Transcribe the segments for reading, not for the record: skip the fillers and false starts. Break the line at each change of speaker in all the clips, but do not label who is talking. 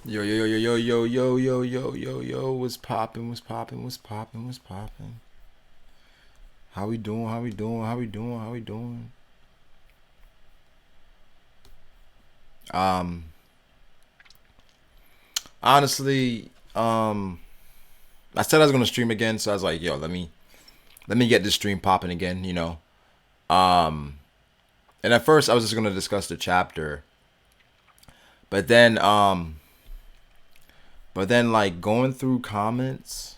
Yo, yo, yo, yo, yo, yo, yo, yo, yo, yo, what's poppin', what's poppin', what's poppin', what's poppin'? How we doing, how we doing, how we doing, how we doing? Um, honestly, I said I was gonna stream again, so I was like, yo, let me get this stream popping again, you know. Um, and at first I was just gonna discuss the chapter, but then, like going through comments,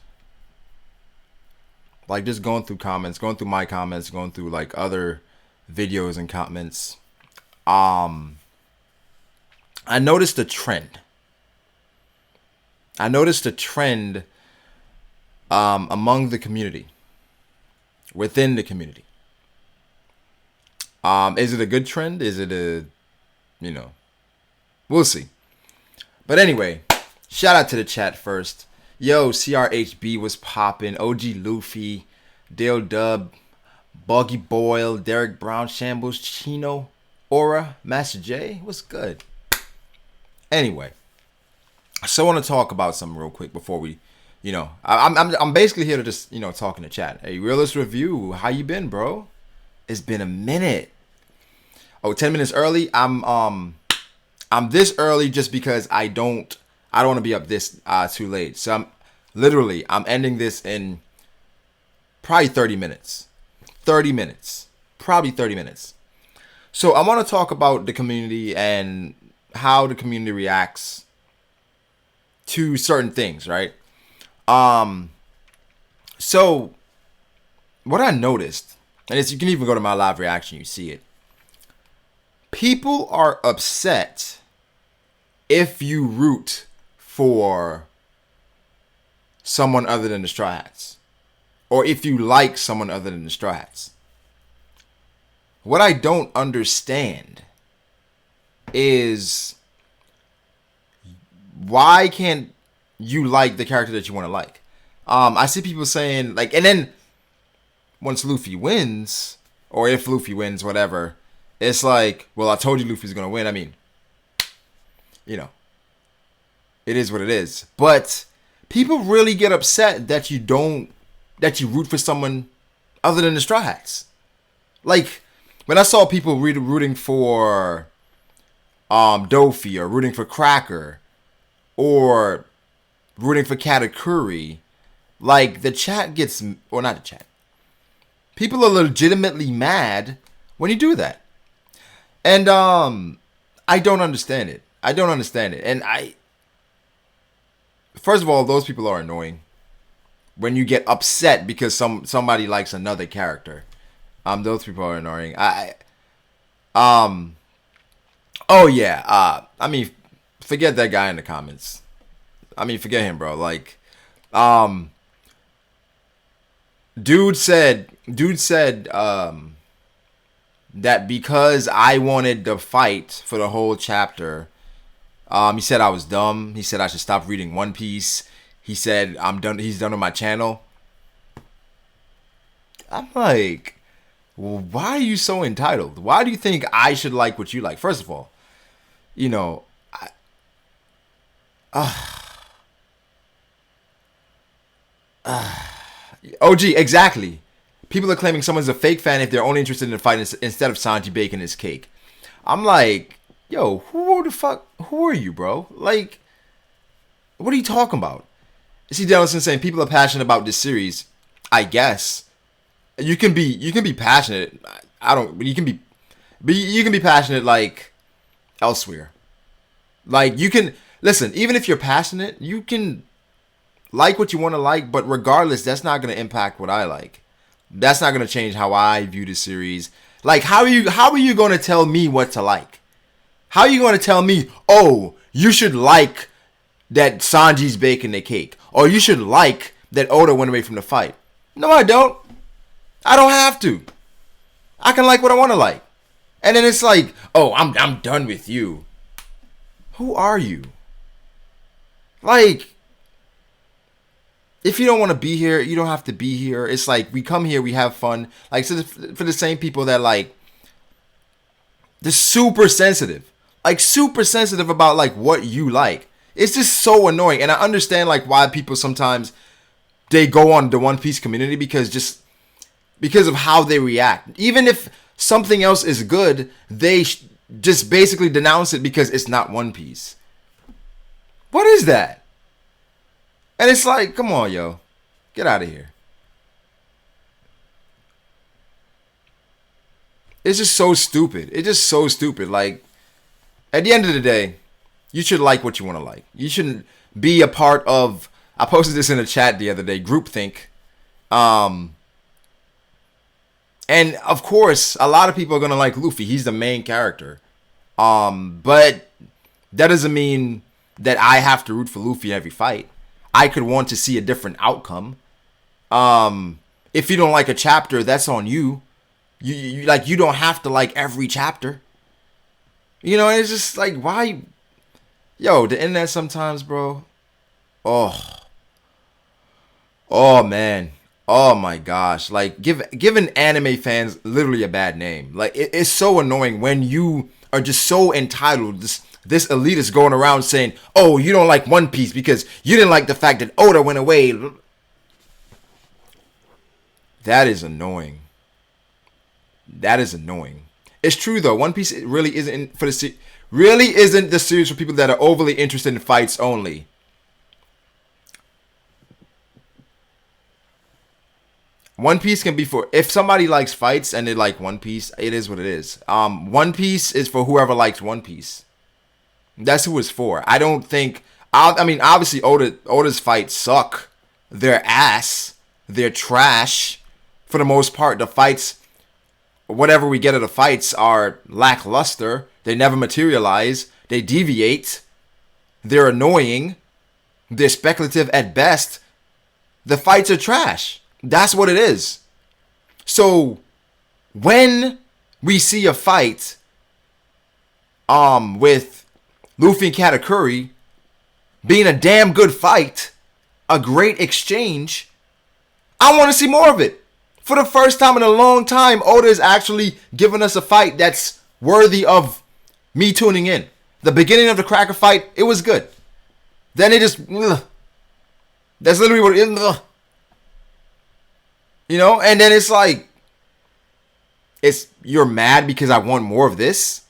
like just going through comments, going through my comments, going through like other videos and comments, um, I noticed a trend. I noticed a trend among the community, within the community. Is it a good trend? Is it a, you know, we'll see. But anyway, shout out to the chat first. Yo, CRHB was popping. OG Luffy, Dale Dub, Buggy Boyle, Derek Brown, Shambles, Chino, Aura, Master J. What's good? Anyway, so I want to talk about something real quick before we, I'm basically here to just, talk in the chat. Hey, Realist Review, how you been, bro? It's been a minute. Oh, 10 minutes early. I'm this early just because I don't want to be up this too late. So I'm ending this in probably 30 minutes. 30 minutes. Probably 30 minutes. So I want to talk about the community and how the community reacts to certain things, right? So what I noticed, and you can even go to my live reaction, you see it. People are upset if you root for someone other than the Straw Hats, or if you like someone other than the Straw Hats. What I don't understand is why can't you like the character that you want to like? I see people saying like, and then once Luffy wins, or if Luffy wins, whatever, it's like, well, I told you Luffy's gonna win. I mean, it is what it is. But people really get upset that you root for someone other than the Straw Hats. Like when I saw people rooting for Dofi, or rooting for Cracker, or rooting for Katakuri, like the chat gets, or not the chat. People are legitimately mad when you do that. And I don't understand it. And first of all, those people are annoying. When you get upset because somebody likes another character, those people are annoying. Oh yeah. I mean, forget that guy in the comments. I mean, forget him, bro. Like, dude said, that because I wanted to fight for the whole chapter, he said I was dumb. He said I should stop reading One Piece. He said I'm done. He's done with my channel. I'm like, well, why are you so entitled? Why do you think I should like what you like? First of all, OG, exactly. People are claiming someone's a fake fan if they're only interested in the fight instead of Sanji baking his cake. I'm like, yo, who are you, bro? Like, what are you talking about? See, Dellison saying people are passionate about this series. I guess you can be passionate. I don't. But you can be passionate like elsewhere. Like you can listen. Even if you're passionate, you can like what you want to like. But regardless, that's not going to impact what I like. That's not going to change how I view the series. Like, how are you going to tell me what to like? How are you going to tell me, oh, you should like that Sanji's baking the cake, or you should like that Oda went away from the fight? No, I don't. I don't have to. I can like what I want to like. And then it's like, oh, I'm done with you. Who are you? Like, if you don't want to be here, you don't have to be here. It's like we come here, we have fun. Like, so for the same people that like They're super sensitive. Like super sensitive about like what you like. It's just so annoying. And I understand like why people sometimes they go on the One Piece community because of how they react. Even if something else is good, they just basically denounce it because it's not One Piece. What is that? And it's like, come on, yo. Get out of here. It's just so stupid. It's just so stupid. Like, at the end of the day, you should like what you want to like. You shouldn't be a part of... I posted this in a chat the other day. Groupthink. And, of course, a lot of people are going to like Luffy. He's the main character. But that doesn't mean that I have to root for Luffy every fight. I could want to see a different outcome. If you don't like a chapter, that's on you. You like you don't have to like every chapter. You know, it's just like why, yo, the internet sometimes, bro. Oh man, oh my gosh, like giving anime fans literally a bad name. Like it's so annoying when you are just so entitled. This elitist going around saying, "Oh, you don't like One Piece because you didn't like the fact that Oda went away." That is annoying. That is annoying. It's true though. One Piece really isn't for the really isn't the series for people that are overly interested in fights only. One Piece can be for if somebody likes fights and they like One Piece, it is what it is. One Piece is for whoever likes One Piece. That's who it's for. I don't think. I mean, obviously, Oda's fights suck. They're ass. They're trash. For the most part, the fights, whatever we get of the fights, are lackluster. They never materialize. They deviate. They're annoying. They're speculative at best. The fights are trash. That's what it is. So, when we see a fight, with Luffy and Katakuri being a damn good fight, a great exchange, I want to see more of it. For the first time in a long time, Oda is actually giving us a fight that's worthy of me tuning in. The beginning of the Cracker fight, it was good. Then it just... Ugh. That's literally what it is. You know? And then it's like... You're mad because I want more of this?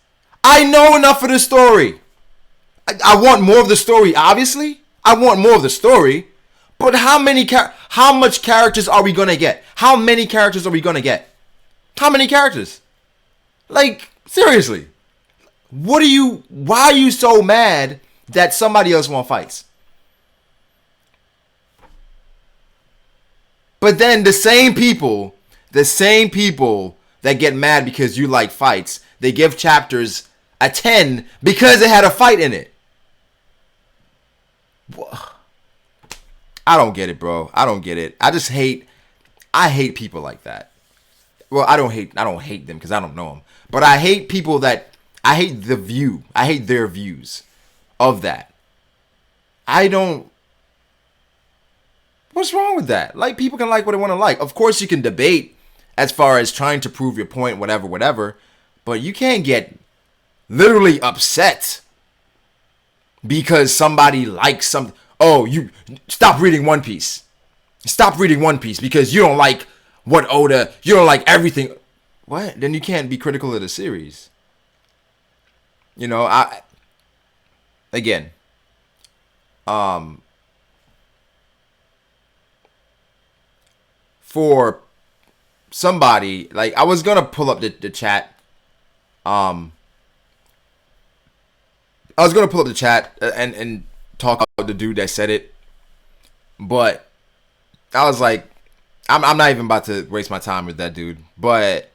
I know enough of the story. I want more of the story, obviously. I want more of the story. But how much characters are we gonna get? How many characters are we gonna get? How many characters? Like, seriously. Why are you so mad that somebody else wants fights? But then the same people that get mad because you like fights, they give chapters a 10 because it had a fight in it. I don't get it, bro. I don't get it. I hate people like that. Well, I don't hate them because I don't know them. But I hate people I hate their views of that. What's wrong with that? Like, people can like what they want to like. Of course, you can debate as far as trying to prove your point, whatever. But you can't get literally upset because somebody likes something. Oh, you stop reading One Piece. Stop reading One Piece because you don't like what Oda, you don't like everything. What? Then you can't be critical of the series. You know, for somebody, like, I was gonna pull up the chat. I was gonna pull up the chat and talk about the dude that said it, but I was like, I'm not even about to waste my time with that dude. But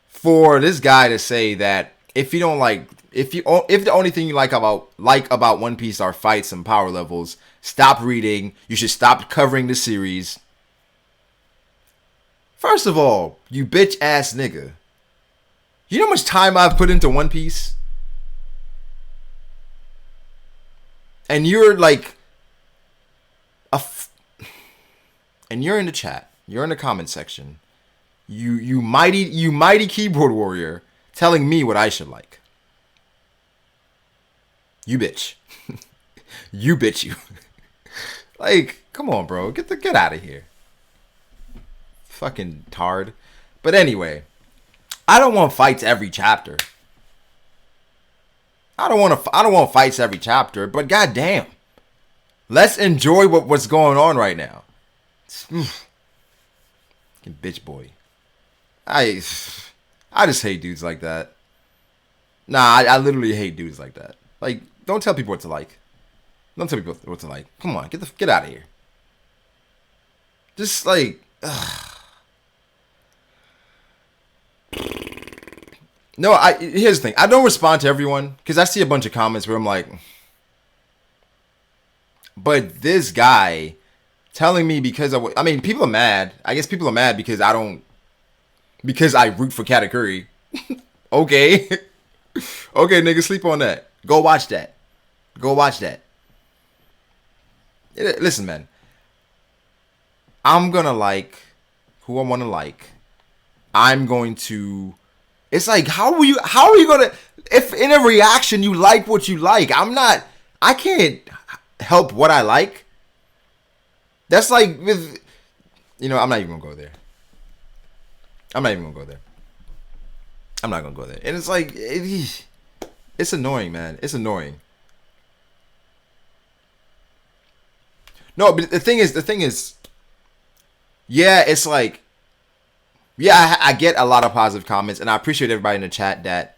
for this guy to say that if the only thing you like about One Piece are fights and power levels, stop reading. You should stop covering the series. First of all, you bitch ass nigga. You know how much time I've put into One Piece? And you're like, and you're in the chat. You're in the comment section. You mighty keyboard warrior telling me what I should like. You bitch. You bitch you. Like, come on, bro. Get out of here. Fucking tard. But anyway, I don't want fights every chapter. I don't want fights every chapter, but goddamn. Let's enjoy what's going on right now. Bitch boy. I just hate dudes like that. Nah, I literally hate dudes like that. Like, don't tell people what to like. Don't tell people what to like. Come on, get out of here. Just like, no. Here's the thing. I don't respond to everyone because I see a bunch of comments where I'm like, but this guy telling me because I mean, people are mad. I guess people are mad because I root for Katakuri. Okay. Okay, nigga, sleep on that. Go watch that. Listen, man. I'm gonna like who I want to like. I'm going to. It's like, how are you gonna? If in a reaction you like what you like, I can't help what I like. That's like with, I'm not even gonna go there. I'm not gonna go there. And it's like, it's annoying, man. It's annoying. No, but the thing is, yeah, it's like, yeah, I get a lot of positive comments, and I appreciate everybody in the chat that,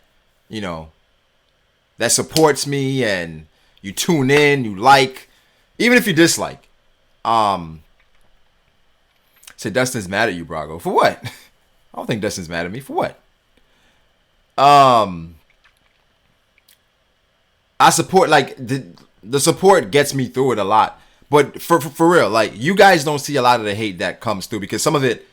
that supports me, and you tune in, you like, even if you dislike. Said Dustin's mad at you, Brago. For what? I don't think Dustin's mad at me. For what? I support, like, the support gets me through it a lot. But for real, like, you guys don't see a lot of the hate that comes through because some of it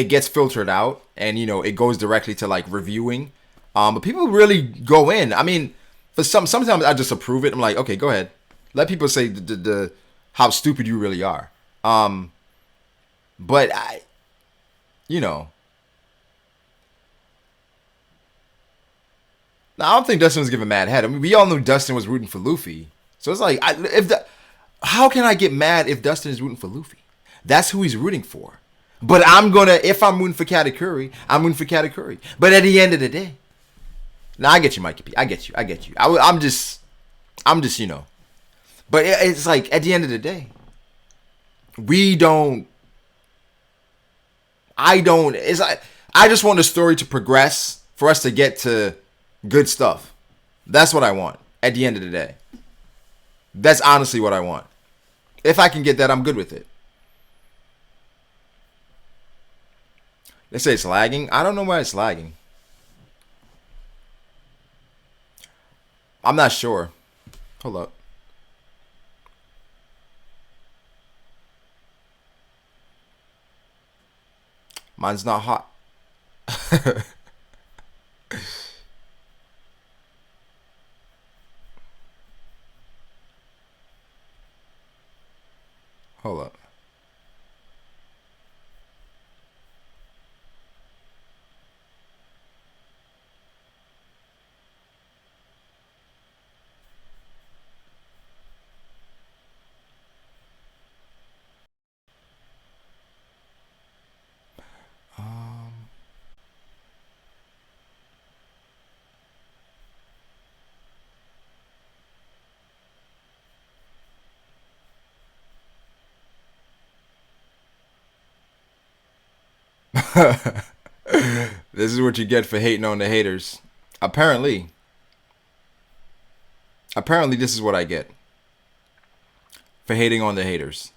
gets filtered out and, it goes directly to, like, reviewing. But people really go in. I mean, sometimes I just approve it. I'm like, okay, go ahead. Let people say the how stupid you really are. But I don't think Dustin was giving mad head. I mean, we all knew Dustin was rooting for Luffy. So it's like, how can I get mad if Dustin is rooting for Luffy? That's who he's rooting for. But if I'm rooting for Katakuri, I'm rooting for Katakuri. But at the end of the day, I get you, Mikey P. I get you. I'm just, But it's like, at the end of the day, it's like, I just want the story to progress for us to get to good stuff. That's what I want at the end of the day. That's honestly what I want. If I can get that, I'm good with it. They say it's lagging. I don't know why it's lagging. I'm not sure. Hold up. Mine's not hot. Hold up. This is what you get for hating on the haters. Apparently, this is what I get for hating on the haters.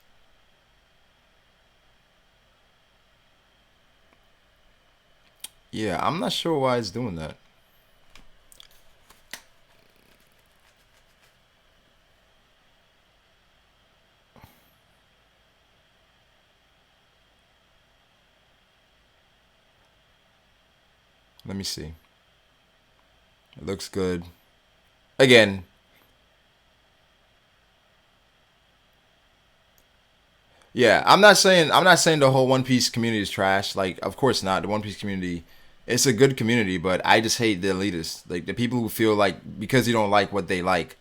Yeah, I'm not sure why it's doing that. Let me see. It looks good. Again. Yeah, I'm not saying the whole One Piece community is trash. Like, of course not. The One Piece community It's a good community, but I just hate the elitists. Like the people who feel like because you don't like what they like,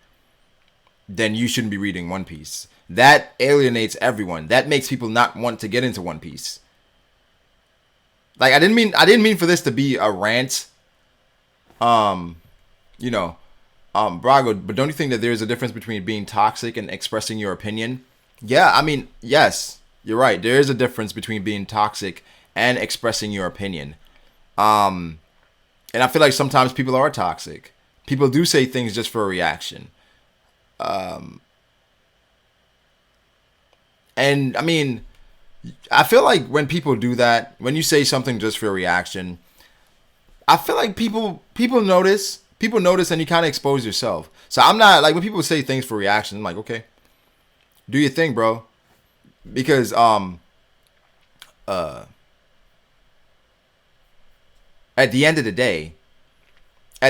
then you shouldn't be reading One Piece. That alienates everyone. That makes people not want to get into One Piece. Like I didn't mean for this to be a rant. You know, Brago, but don't you think that there's a difference between being toxic and expressing your opinion? Yeah, I mean, yes, you're right. There is a difference between being toxic and expressing your opinion. And I feel like sometimes people are toxic. People do say things just for a reaction. And I mean, I feel like when people do that, when you say something just for a reaction, I feel like people notice. People notice and you kind of expose yourself. So I'm not like when people say things for reaction, I'm like, okay, do your thing, bro. Because at the end of the day, we're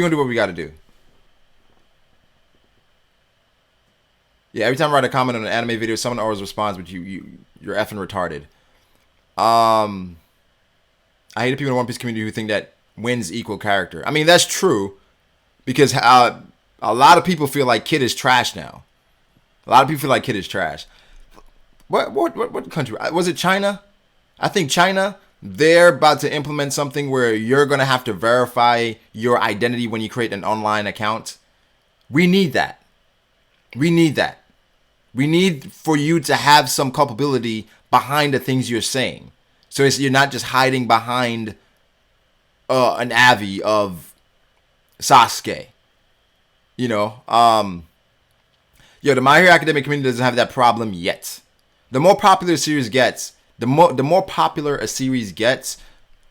gonna do what we gotta do. Yeah, every time I write a comment on an anime video, someone always responds with you're effing retarded. I hate the people in the One Piece community who think that wins equal character. I mean, that's true because a lot of people feel like Kid is trash now. A lot of people feel like Kid is trash. What country? Was it China? I think China. They're about to implement something where you're going to have to verify your identity when you create an online account. We need that. We need that. We need for you to have some culpability behind the things you're saying. So you're not just hiding behind an Avi of Sasuke. You know, the My Hero Academia community doesn't have that problem yet. The more popular a series gets, the more popular a series gets,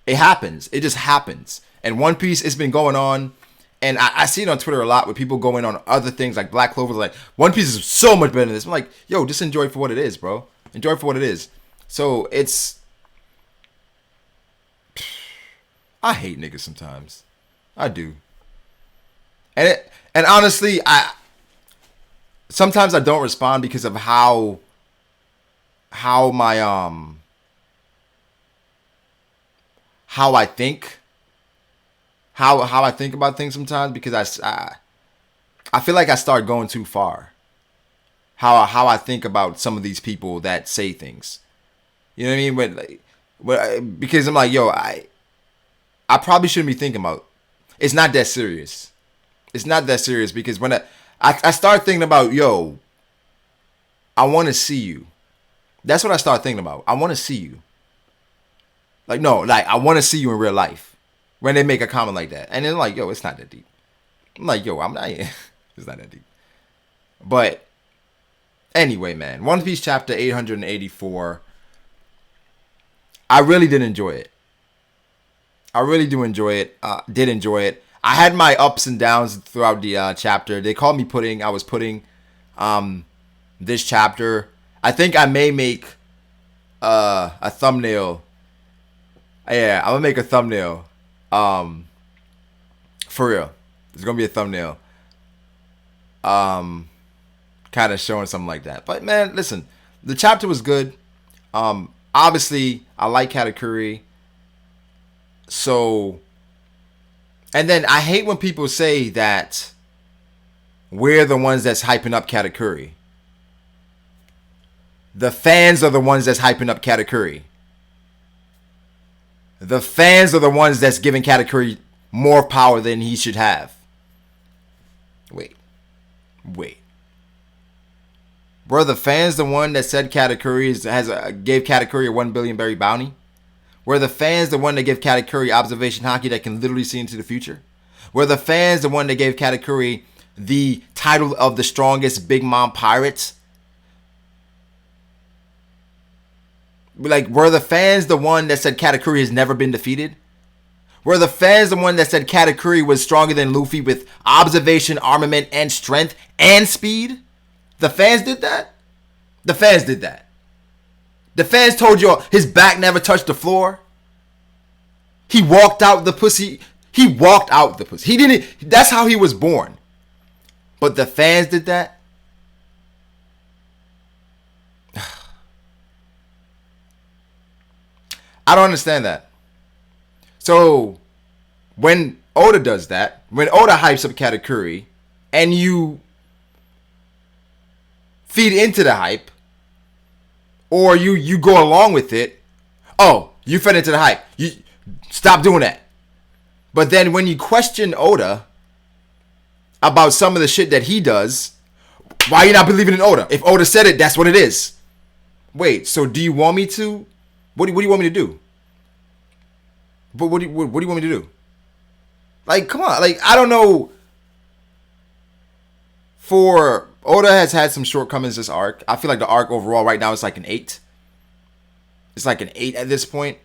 it happens. It just happens. And One Piece, it's been going on. And I see it on Twitter a lot with people going on other things like Black Clover. Like, One Piece is so much better than this. I'm like, yo, just enjoy it for what it is, bro. Enjoy it for what it is. So it's... I hate niggas sometimes. I do. And honestly, sometimes I don't respond because of how my how I think. How I think about things sometimes because I feel like I start going too far. How I think about some of these people that say things. You know what I mean? Because I'm like, yo, I probably shouldn't be thinking about. It's not that serious. It's not that serious because when I start thinking about, yo, I want to see you. That's what I start thinking about. I want to see you. Like, no, like, I want to see you in real life. When they make a comment like that. And they're like, yo, it's not that deep. I'm like, yo, I'm not. It's not that deep. But anyway, man. One Piece chapter 884. I really did enjoy it. I really do enjoy it. Did enjoy it. I had my ups and downs throughout the chapter. They called me pudding. I was pudding this chapter. I think I may make a thumbnail. Yeah, I'm going to make a thumbnail. For real. There's going to be a thumbnail. Kind of showing something like that. But, man, listen. The chapter was good. Obviously, I like Katakuri. So, and then I hate when people say that we're the ones that's hyping up Katakuri. The fans are the ones that's hyping up Katakuri. The fans are the ones that's giving Katakuri more power than he should have. Wait. Were the fans the one that said Katakuri gave Katakuri a 1 billion berry bounty? Were the fans the one that gave Katakuri observation hockey that can literally see into the future? Were the fans the one that gave Katakuri the title of the strongest Big Mom pirate? Like, were the fans the one that said Katakuri has never been defeated? Were the fans the one that said Katakuri was stronger than Luffy with observation, armament, and strength, and speed? The fans did that? The fans did that. The fans told you his back never touched the floor. He walked out the pussy. He walked out the pussy. He didn't. That's how he was born. But the fans did that. I don't understand that. So when Oda does that, when Oda hypes up Katakuri, and you feed into the hype, or you go along with it, oh, you fed into the hype. You stop doing that. But then when you question Oda about some of the shit that he does, why are you not believing in Oda? If Oda said it, that's what it is. Wait, so do you want me to? What do you want me to do? But what do you want me to do? Like, come on. Like, I don't know. For Oda has had some shortcomings this arc. I feel like the arc overall right now is like an 8. It's like an 8 at this point.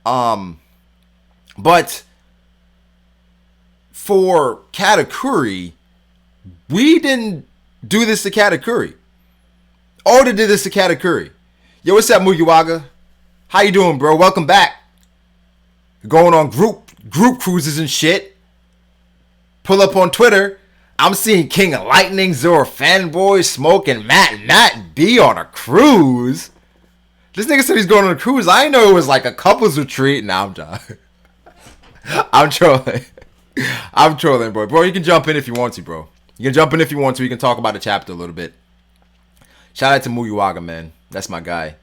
But for Katakuri, we didn't do this to Katakuri. Oda did this to Katakuri. Yo, what's up, Mugiwaga? How you doing, bro? Welcome back. Going on group cruises and shit. Pull up on Twitter. I'm seeing King of Lightning, Zoro Fanboy, Smoke, and Matt B on a cruise. This nigga said he's going on a cruise. I didn't know it was like a couples retreat. Nah, I'm done. I'm trolling. I'm trolling, bro. Bro, you can jump in if you want to, bro. You can jump in if you want to. You can talk about the chapter a little bit. Shout out to Mugiwaga, man. That's my guy.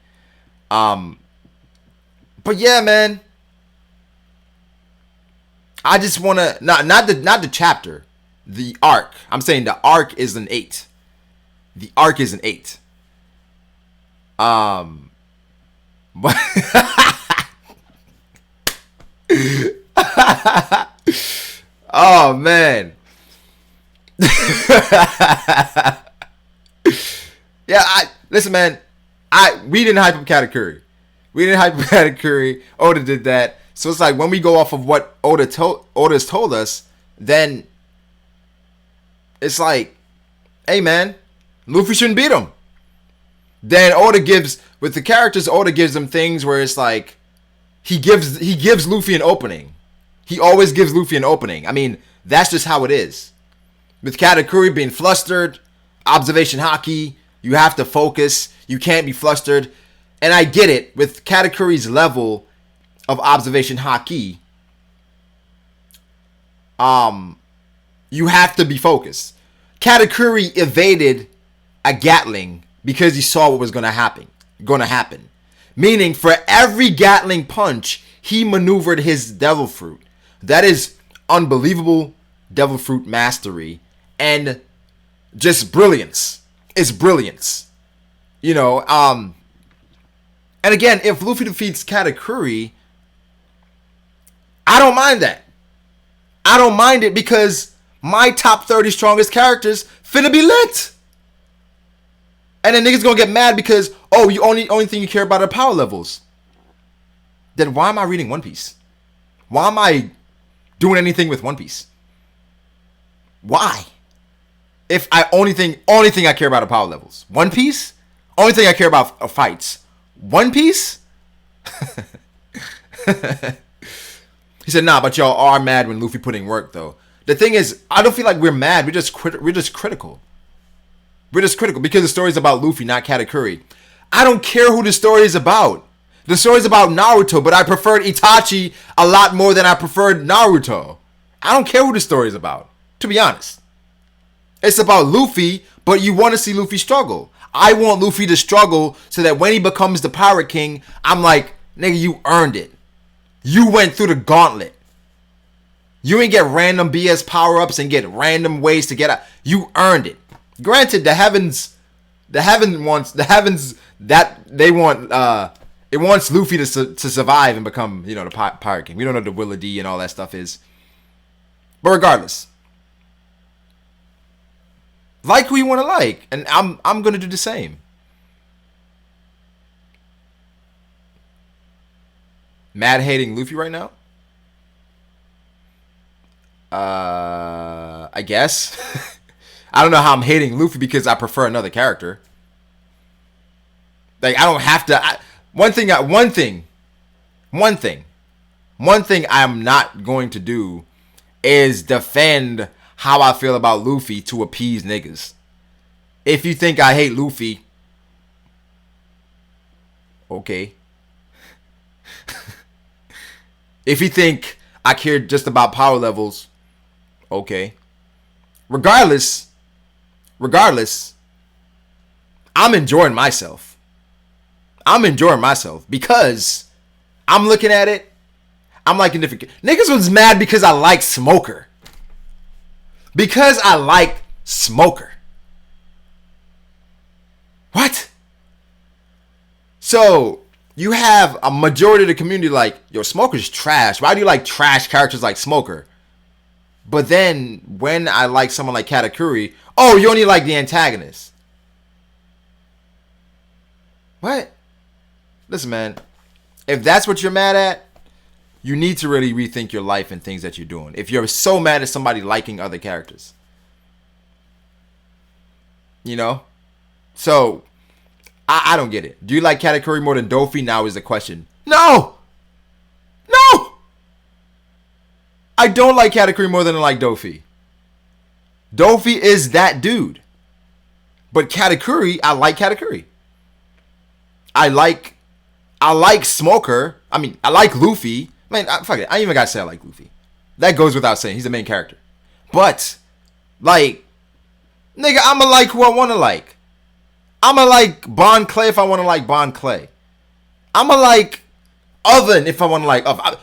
But yeah, man. I just wanna not the chapter, the arc. I'm saying the arc is an 8. The arc is an 8. But oh man. Yeah, listen, man. We didn't hype up Katakuri. Oda did that. So it's like when we go off of what Oda's told us, then it's like, hey man, Luffy shouldn't beat him. Then Oda gives them things where it's like he gives Luffy an opening. He always gives Luffy an opening. I mean, that's just how it is. With Katakuri being flustered, observation haki, you have to focus. You can't be flustered. And I get it. With Katakuri's level of observation haki, you have to be focused. Katakuri evaded a Gatling because he saw what was gonna happen. Meaning, for every Gatling punch, he maneuvered his Devil Fruit. That is unbelievable Devil Fruit mastery and just brilliance. It's brilliance. You know, and again, if Luffy defeats Katakuri, I don't mind that. I don't mind it because my top 30 strongest characters finna be lit. And then niggas gonna get mad because, oh, you only thing you care about are power levels. Then why am I reading One Piece? Why am I doing anything with One Piece? Why? If only thing I care about are power levels. One Piece? Only thing I care about are fights. One Piece? He said, nah, but y'all are mad when Luffy put in work, though. The thing is, I don't feel like we're mad. We're just critical. We're just critical because the story's about Luffy, not Katakuri. I don't care who the story is about. The story's about Naruto, but I preferred Itachi a lot more than I preferred Naruto. I don't care who the story's about, to be honest. It's about Luffy, but you want to see Luffy struggle. I want Luffy to struggle so that when he becomes the Pirate King, I'm like, nigga, you earned it. You went through the gauntlet. You ain't get random BS power-ups and get random ways to get out. You earned it. Granted, it wants Luffy to survive and become, you know, the Pirate King. We don't know the Willa D and all that stuff is. But regardless, like who you want to like, and I'm gonna do the same. Mad hating Luffy right now? I guess. I don't know how I'm hating Luffy because I prefer another character. Like, I don't have to. One thing I'm not going to do is defend how I feel about Luffy to appease niggas. If you think I hate Luffy, okay. If you think I care just about power levels, okay. Regardless, I'm enjoying myself. Because I'm looking at it. I'm liking different. Niggas was mad because I like Smoker. What? So you have a majority of the community like, yo, Smoker's trash. Why do you like trash characters like Smoker? But then when I like someone like Katakuri, oh, you only like the antagonist. What? Listen, man. If that's what you're mad at, you need to really rethink your life and things that you're doing. If you're so mad at somebody liking other characters. You know? So, I don't get it. Do you like Katakuri more than Dofi? Now is the question. No! I don't like Katakuri more than I like Dofi. Dofi is that dude. But Katakuri, I like Katakuri. I like Smoker. I mean, I like Luffy. Man, fuck it. I ain't even gotta say I like Luffy. That goes without saying. He's the main character. But, like, nigga, I'ma like who I wanna like. I'ma like Bon Clay if I wanna like Bon Clay. I'ma like Oven if I wanna like Oven.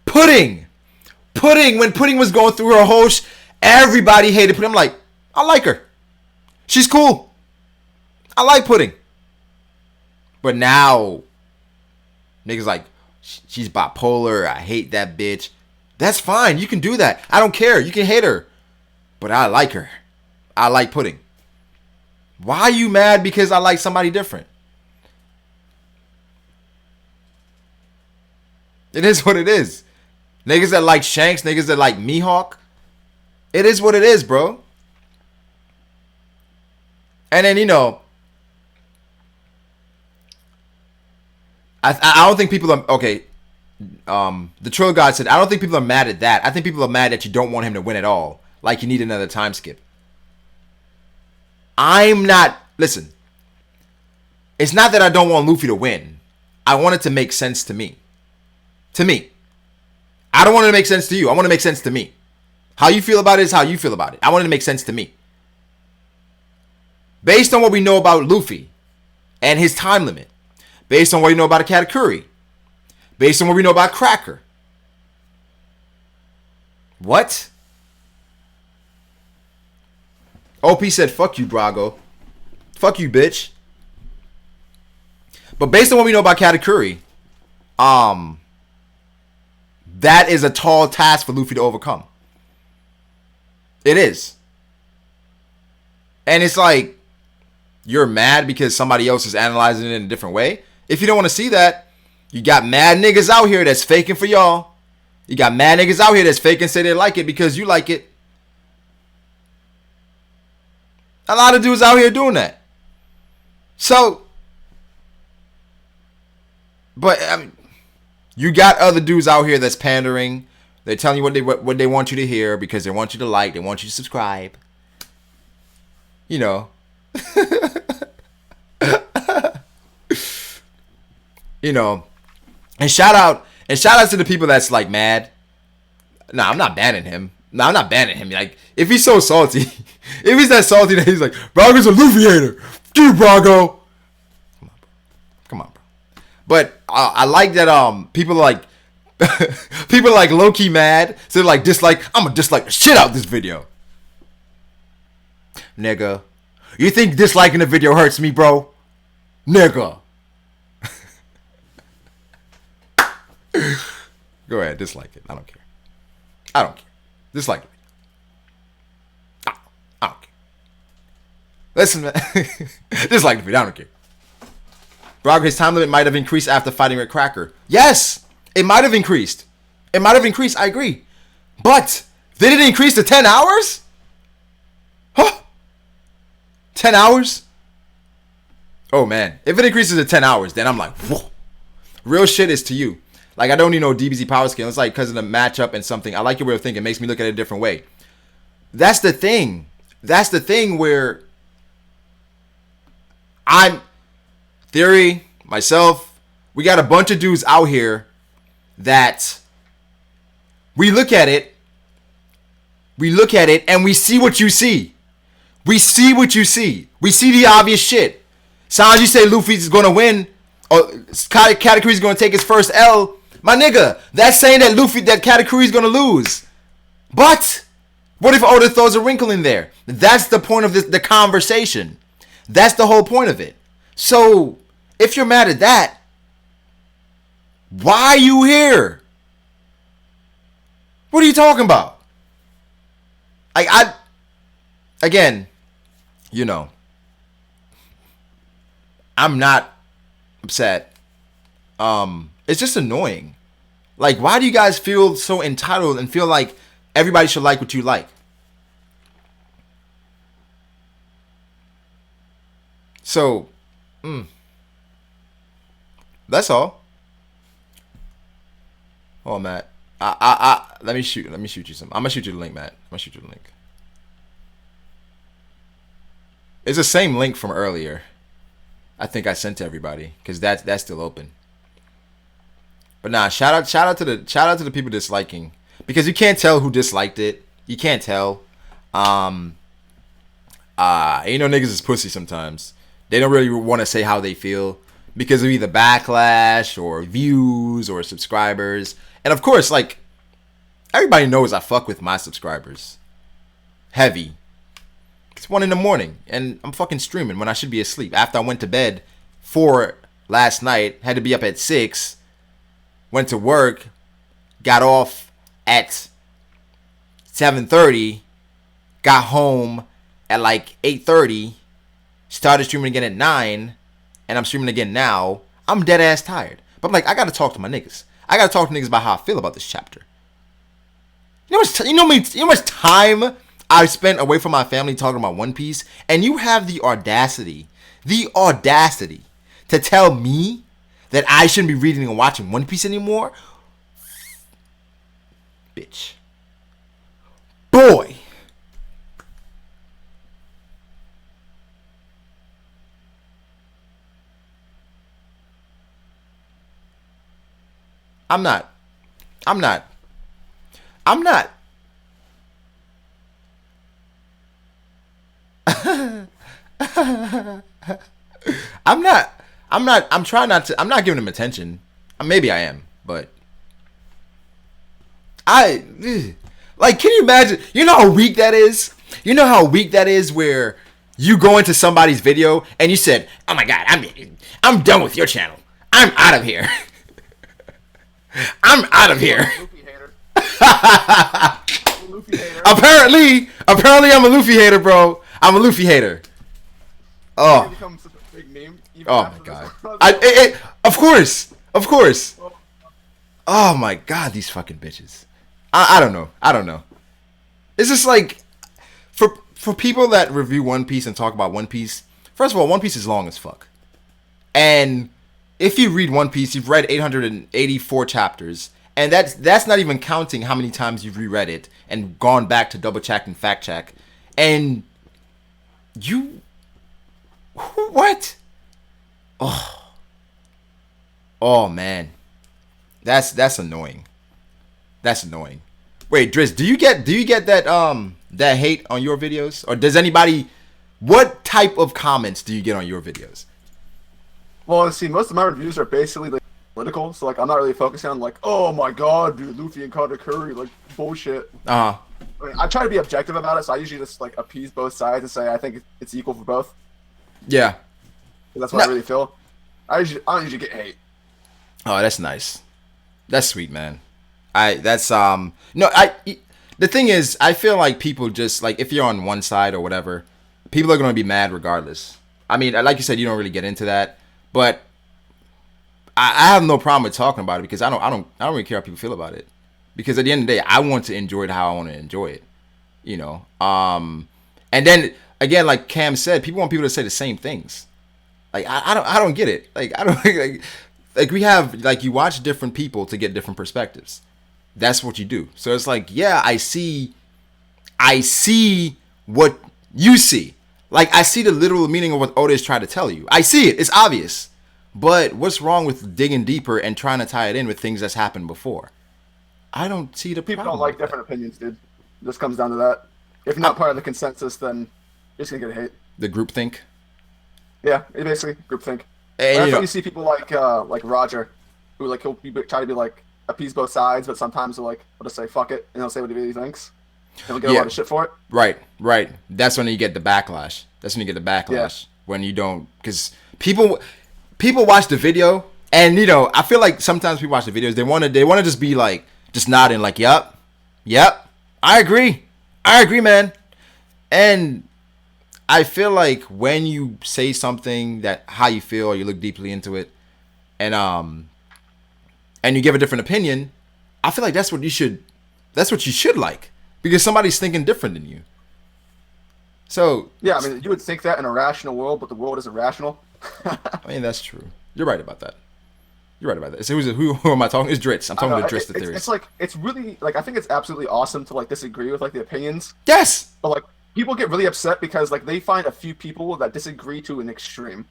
Pudding. When Pudding was going through her whole everybody hated Pudding. I'm like, I like her. She's cool. I like Pudding. But now, niggas like, she's bipolar. I hate that bitch. That's fine. You can do that. I don't care. You can hate her. But I like her. I like Pudding. Why are you mad because I like somebody different? It is what it is. Niggas that like Shanks, niggas that like Mihawk. It is what it is, bro. And then, you know, I don't think people are, okay, the Troll God said, I don't think people are mad at that. I think people are mad that you don't want him to win at all. Like you need another time skip. I'm not, listen, it's not that I don't want Luffy to win. I want it to make sense to me. I don't want it to make sense to you. I want it to make sense to me. How you feel about it is how you feel about it. I want it to make sense to me. Based on what we know about Luffy and his time limit. Based on what we know about a Katakuri. Based on what we know about Cracker. What? OP said, fuck you, Brago. Fuck you, bitch. But based on what we know about Katakuri, that is a tall task for Luffy to overcome. It is. And it's like, you're mad because somebody else is analyzing it in a different way. If you don't want to see that, you got mad niggas out here that's faking for y'all. You got mad niggas out here that's faking say they like it because you like it. A lot of dudes out here doing that. So, but I mean, you got other dudes out here that's pandering. They're telling you what they want you to hear because they want you to like, they want you to subscribe. You know. You know. And shout out to the people that's like mad. Nah, I'm not banning him. Like, if he's so salty, if he's that salty that he's like, Brago's a Luffy hater. Dude, Brago. Come on, bro. But I like that people are like low-key mad. So they're like I'm gonna dislike the shit out this video. Nigga. You think disliking the video hurts me, bro? Nigga. Go ahead, dislike it. I don't care. Dislike it. I don't care. Listen, man. Dislike the video. I don't care. Brago, his time limit might have increased after fighting with Cracker. Yes, it might have increased. I agree. But did it increase to 10 hours? Huh? 10 hours? Oh, man. If it increases to 10 hours, then I'm like, whoa. Real shit is to you. Like, I don't need no DBZ power scale. It's like because of the matchup and something. I like your way of thinking. It makes me look at it a different way. That's the thing. Where Theory, myself, we got a bunch of dudes out here that We look at it. We look at it and we see what you see. We see what you see. We see the obvious shit. Sanji say Luffy's gonna win. Or Katakuri's gonna take his first L. My nigga, that's saying that Katakuri's gonna lose. But what if Oda throws a wrinkle in there? That's the point of the conversation. That's the whole point of it. So, if you're mad at that, why are you here? What are you talking about? Again, you know, I'm not upset. It's just annoying. Like, why do you guys feel so entitled and feel like everybody should like what you like? So, that's all. Oh, Matt. Let me shoot you some. I'm gonna shoot you the link, Matt. I'm gonna shoot you the link. It's the same link from earlier. I think I sent to everybody because that's still open. But nah, shout out to the people disliking, because you can't tell who disliked it. You can't tell. Niggas is pussy sometimes. They don't really want to say how they feel because of either backlash or views or subscribers. And of course, like, everybody knows I fuck with my subscribers. Heavy. It's 1 a.m. and I'm fucking streaming when I should be asleep. After I went to bed 4 last night, had to be up at 6, went to work, got off at 7:30, got home at like 8:30, started streaming again at 9, and I'm streaming again now. I'm dead ass tired. But I'm like, I gotta talk to my niggas. I gotta talk to niggas about how I feel about this chapter. You know how much time I spent away from my family talking about One Piece, and you have the audacity to tell me that I shouldn't be reading and watching One Piece anymore? Bitch. Boy. I'm not. I'm not. I'm trying not to. I'm not giving him attention. Maybe I am, but like, can you imagine? You know how weak that is? You know how weak that is where you go into somebody's video and you said, "Oh my god, I'm done with your channel. I'm out of here." I'm out of here. Apparently I'm a Luffy hater, bro. I'm a Luffy hater. Oh. Oh my god. Of course. Oh my god, these fucking bitches. I don't know. It's just like, for people that review One Piece and talk about One Piece, first of all, One Piece is long as fuck. And if you read One Piece, you've read 884 chapters, and that's not even counting how many times you've reread it and gone back to double check and fact check. And what? Oh man, that's annoying. That's annoying. Wait, Driz, do you get that hate on your videos, or does anybody? What type of comments do you get on your videos?
Well, see, most of my reviews are basically like political, so like I'm not really focusing on like, oh my god, dude, Luffy and Katakuri, like bullshit. I mean, I try to be objective about it, so I usually just like appease both sides and say I think it's equal for both.
Yeah.
That's what I really feel. I don't usually get hate.
Oh, that's nice. That's sweet, man. The thing is, I feel like people just, like, if you're on one side or whatever, people are going to be mad regardless. I mean, like you said, you don't really get into that, but I have no problem with talking about it because I don't really care how people feel about it. Because at the end of the day, I want to enjoy it how I want to enjoy it, you know. And then again, like Cam said, people want people to say the same things. Like I don't get it. Like I don't like we have, like, you watch different people to get different perspectives. That's what you do. So it's like, yeah, I see what you see. Like, I see the literal meaning of what Oda is trying to tell you. I see it. It's obvious. But what's wrong with digging deeper and trying to tie it in with things that's happened before? I don't see the
People
problem
don't like
with that.
different opinions, dude. It just comes down to that. If you're not part of the consensus, then you're just gonna get hate.
The group think.
Yeah, it basically groupthink.
And
That's why you see people like Roger, who like try to be like appease both sides, but sometimes he'll just say fuck it and he'll say what he really thinks, and he'll get a lot of shit for it.
Right. That's when you get the backlash. When you don't, because people watch the video, and I feel like sometimes people watch the videos, they want to just be like just nodding like yep, I agree, man. And I feel like when you say something that how you feel, or you look deeply into it, and you give a different opinion, I feel like that's what you should like, because somebody's thinking different than you. So
yeah, I mean, you would think that in a rational world, but the world isn't rational.
I mean, that's true. You're right about that. So who am I talking? It's Dritz. I'm talking to Dritz the theories.
It's like, it's really like, I think it's absolutely awesome to like disagree with like the opinions.
Yes.
But like people get really upset because like they find a few people that disagree to an extreme,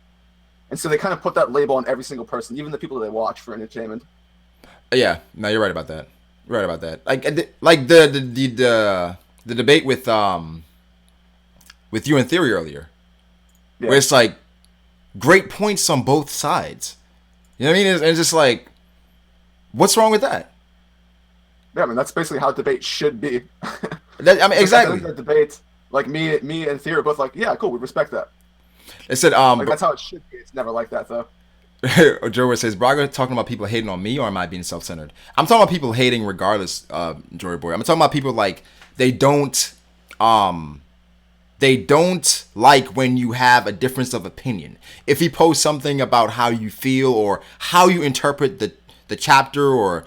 and so they kind of put that label on every single person, even the people that they watch for entertainment.
Yeah, no, you're right about that. Like the debate with you and Theory earlier, where it's like great points on both sides. You know what I mean? It's just like, what's wrong with that?
Yeah, I mean that's basically how debate should be.
Exactly.
The debate, like me and Theory are both like, yeah, cool, we respect that.
It said
like that's how it should be. It's never like that though.
Joe says, Brago talking about people hating on me, or am I being self-centered? I'm talking about people hating regardless, Jory Boy. I'm talking about people like they don't like when you have a difference of opinion. If he posts something about how you feel or how you interpret the chapter or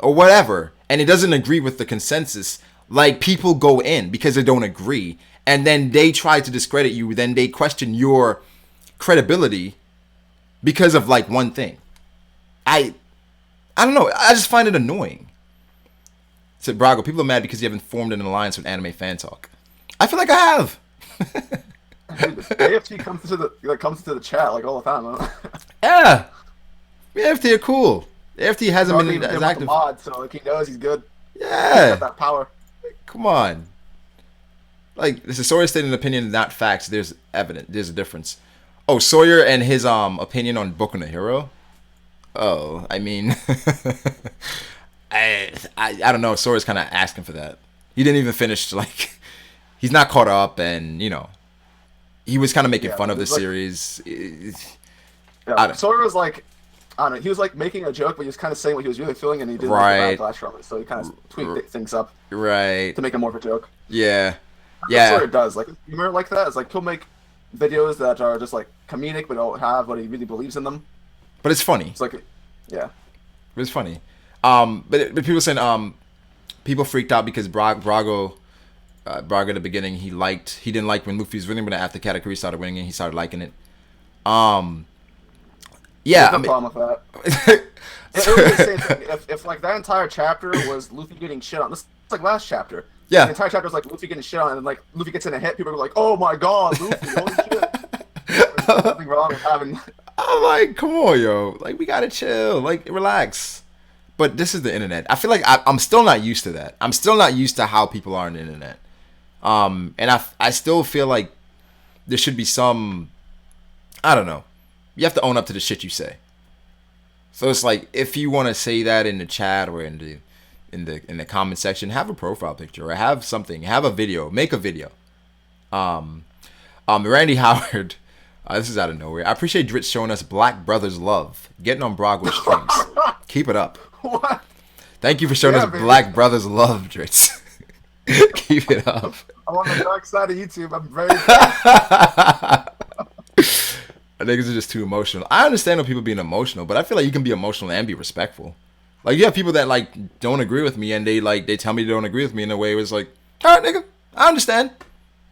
whatever, and it doesn't agree with the consensus, like people go in because they don't agree, and then they try to discredit you, then they question your credibility because of like one thing. I don't know. I just find it annoying. Said Brago, people are mad because you haven't formed an alliance with Anime Fan Talk. I feel like I have.
AFT comes to the chat like all the time. Huh?
Yeah, AFT are cool. AFT hasn't been as active.
Mod, so like he knows he's good.
Yeah,
he's got that power.
Come on. Like, this is Sawyer stating an opinion, not facts. There's evidence. There's a difference. Oh, Sawyer and his opinion on Boku no Hero. Oh, I mean, I don't know. Sawyer's kind of asking for that. He didn't even finish. Like, he's not caught up, and he was kind of making fun of the series.
Yeah, Sawyer was like, I don't know. He was like making a joke, but he was kind of saying what he was really feeling, and he didn't get backlash from it. So he kind of tweaked things up, to make it more of a joke.
Yeah.
Sawyer does like humor like that. It's like he'll make videos that are just like comedic, but don't have what he really believes in them.
But it's funny.
It's like, yeah,
it's funny. But people saying people freaked out because Brago at the beginning he didn't like when Luffy was winning, but after Katakuri started winning, he started liking it. Yeah,
no problem with that. It would be the same thing. If like that entire chapter was Luffy getting shit on, this is like last chapter.
Yeah,
the entire chapter was like Luffy getting shit on, and then like Luffy gets in a hit, people are like, "Oh my god, Luffy, holy shit!" There's nothing wrong with having.
I'm like, come on, yo, like we gotta chill, like relax. But this is the internet. I feel like I'm still not used to that. I'm still not used to how people are on the internet. And I still feel like there should be some, I don't know. You have to own up to the shit you say. So it's like, if you want to say that in the chat or in the comment section, have a profile picture or have something, have a video, make a video. Randy Howard, this is out of nowhere. I appreciate Dritz showing us Black Brothers love, getting on Brago streams. Keep it up.
What?
Thank you for showing us baby. Black Brothers love, Dritz. Keep it up.
I'm on the dark side of YouTube. I'm very.
Niggas are just too emotional. I understand when people being emotional, but I feel like you can be emotional and be respectful. Like, you have people that like don't agree with me, and they tell me they don't agree with me in a way where it's like, all right, nigga, I understand.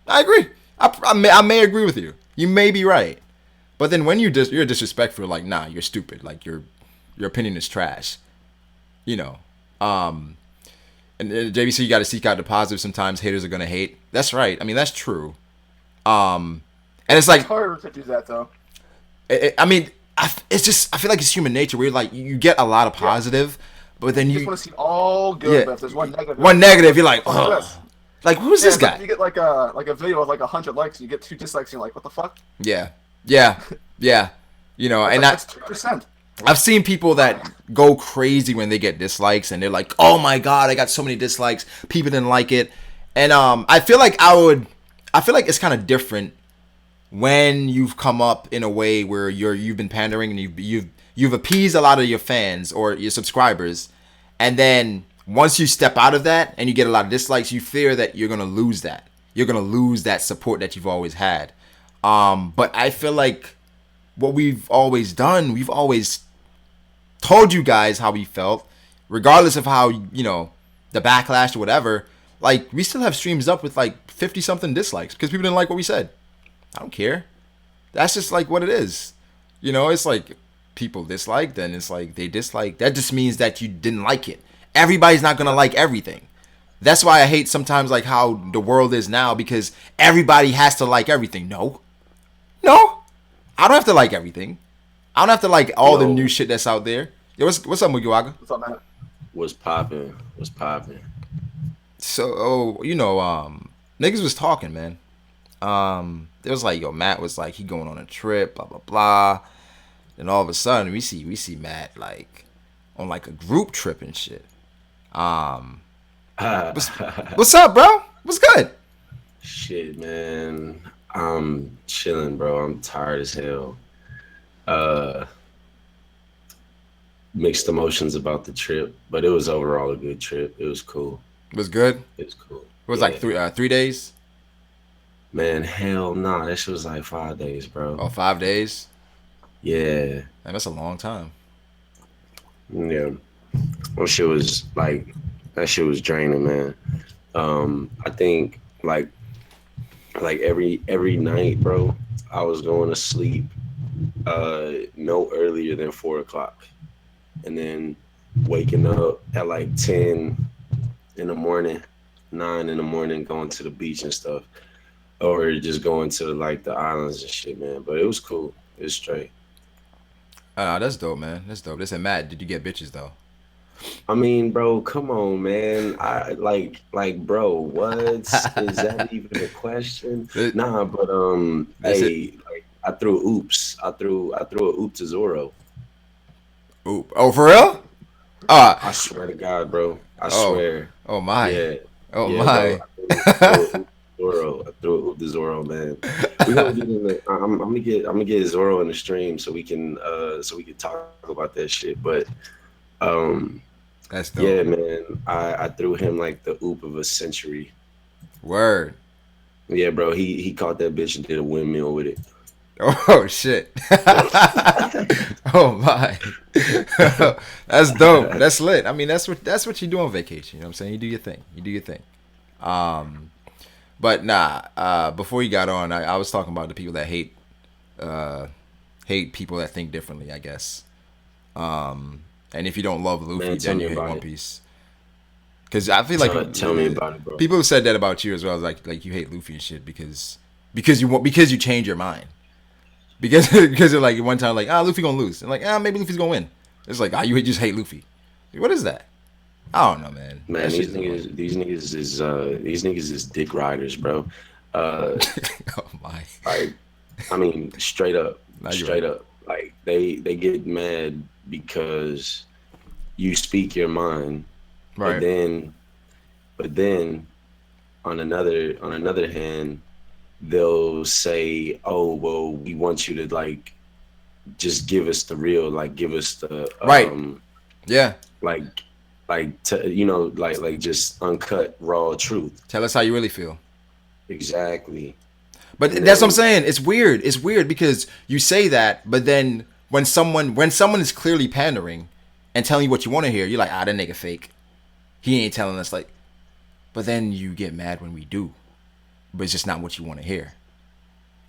I agree. I may agree with you. You may be right, but then when you're disrespectful, like, nah, you're stupid. Like, your opinion is trash. You know. And JVC, you got to seek out the positive. Sometimes haters are gonna hate. That's right. I mean, that's true. And it's like,
it's harder to do that though.
I mean, it's just, I feel like it's human nature where you're like, you get a lot of positive, But then
You just want to see all good, but if there's one
negative, you're like,
oh,
like who's this guy?
You get like a video with like 100 likes, and you get 2 dislikes, and you're like, what the fuck?
Yeah. You know, and
that's 2%.
I've seen people that go crazy when they get dislikes, and they're like, "Oh my god, I got so many dislikes. People didn't like it." And I feel like it's kind of different when you've come up in a way where you've been pandering and you've appeased a lot of your fans or your subscribers, and then once you step out of that and you get a lot of dislikes, you fear that you're gonna lose that. You're gonna lose that support that you've always had. But I feel like what we've always done, we've always told you guys how we felt, regardless of how, the backlash or whatever. Like, we still have streams up with like 50 something dislikes because people didn't like what we said. I don't care. That's just like what it is. It's like people dislike, then it's like they dislike. That just means that you didn't like it. Everybody's not gonna like everything. That's why I hate sometimes like how the world is now, because everybody has to like everything. No. I don't have to like everything. I don't have to like all the new shit that's out there. Yo, what's up, Mugiwaga?
What's up, man?
What's popping?
So, niggas was talking, man. It was like, Matt was like, he going on a trip, blah blah blah. Then all of a sudden, we see Matt like on like a group trip and shit. What's up, bro? What's good?
Shit, man. I'm chilling, bro. I'm tired as hell. Mixed emotions about the trip, but it was overall a good trip. It was cool.
It was good?
It was cool.
It was like 3 days?
Man, hell nah. That shit was like 5 days, bro.
Oh, 5 days?
Yeah.
Man, that's a long time.
Yeah. That shit was draining, man. I think like every night, bro, I was going to sleep no earlier than 4:00, and then waking up at like 10 in the morning, 9 in the morning, going to the beach and stuff, or just going to like the islands and shit, man. But it was cool. It was straight.
That's dope, man. That's dope. Listen, Matt, did you get bitches though?
I mean, bro, come on, man. I like, bro, what is that even a question? Nah, but hey, like, I threw oops. I threw a oop to Zoro.
Oop. Oh, for real?
I swear to God, bro. I swear.
Oh my.
Yeah.
Oh my.
I threw a oop to Zoro, man. We gonna get in the, I'm gonna get Zoro in the stream so we can talk about that shit. But
that's dope.
Yeah, man. I threw him like the oop of a century.
Word.
Yeah, bro. He caught that bitch and did a windmill with it.
Oh shit. Oh my. That's dope. That's lit. I mean, that's what you do on vacation. You know what I'm saying? You do your thing. But nah, before you got on, I was talking about the people that hate people that think differently, I guess. And if you don't love Luffy, man, then you hate One Piece. Because I feel like
tell me about it, bro.
People have said that about you as well, like you hate Luffy and shit because you change your mind. Because they're like one time like Luffy gonna lose, and like maybe Luffy's gonna win. It's like you just hate Luffy. What is that? I don't know, man.
Man, these niggas is dick riders, bro.
Oh my.
Like, I mean, straight up. Like they get mad because you speak your mind,
right?
But then on another hand, they'll say, "Oh, well, we want you to like just give us the real, like give us the
right, yeah,
like just uncut raw truth. Tell
us how you really feel."
Exactly.
But that's what I'm saying. It's weird. It's weird because you say that, but then when someone is clearly pandering and telling you what you want to hear, you're like, that nigga fake. He ain't telling us like. But then you get mad when we do, but it's just not what you want to hear.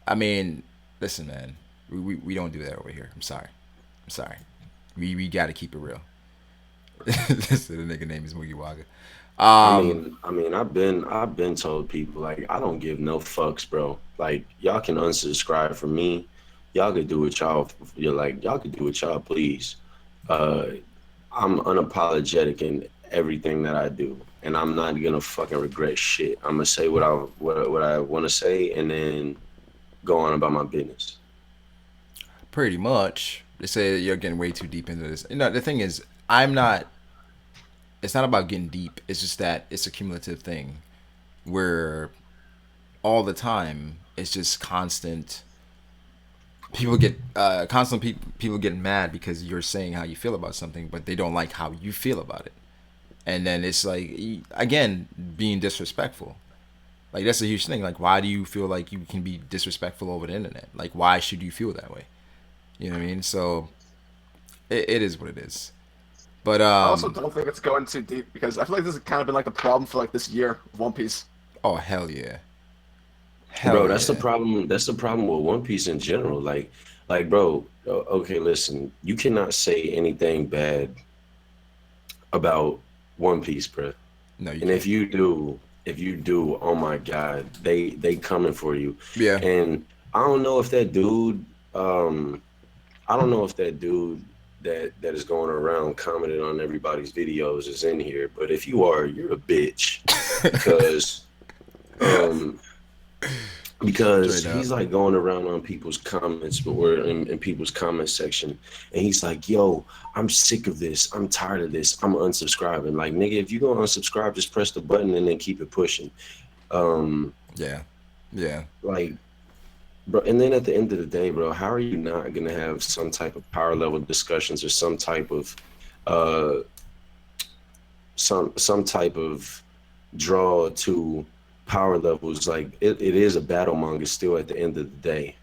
I mean, listen, man, we don't do that over here. I'm sorry. We got to keep it real. The nigga name is Mugiwaga.
I mean, I've been told people like I don't give no fucks, bro. Like y'all can unsubscribe from me. Y'all could do what y'all. Y'all could do what y'all please. I'm I'm unapologetic in everything that I do, and I'm not gonna fucking regret shit. I'm gonna say what I want to say, and then go on about my business.
Pretty much. They say you're getting way too deep into this. The thing is, I'm not. It's not about getting deep. It's just that it's a cumulative thing, where all the time it's just constant. People get people getting mad because you're saying how you feel about something, but they don't like how you feel about it. And then it's like, again, being disrespectful. Like, that's a huge thing. Like, why do you feel like you can be disrespectful over the internet? Like, why should you feel that way? You know what I mean? So it is what it is. But
I also don't think it's going too deep because I feel like this has kind of been like the problem for like this year of One Piece.
oh, hell yeah.
Bro,
Hell
that's the
yeah.
problem. That's the problem with One Piece in general. Like, bro. Okay, listen. You cannot say anything bad about One Piece, bro.
No, you
And
can't.
if you do, oh my God, they coming for you.
Yeah.
And I don't know if that dude, um, I don't know if that dude that is going around commenting on everybody's videos is in here. But if you are, you're a bitch because um because
Straight up.
he's like going around on people's comments or in people's comment section, and he's like, yo, I'm sick of this, I'm tired of this, I'm unsubscribing. Like, nigga, if you gonna unsubscribe, just press the button and then keep it pushing. um
Yeah. Yeah.
like, bro, and then at the end of the day, bro, how are you not gonna have some type of power level discussions or some type of uh some type of draw to power levels? Like, it is a battle manga still at the end of the day.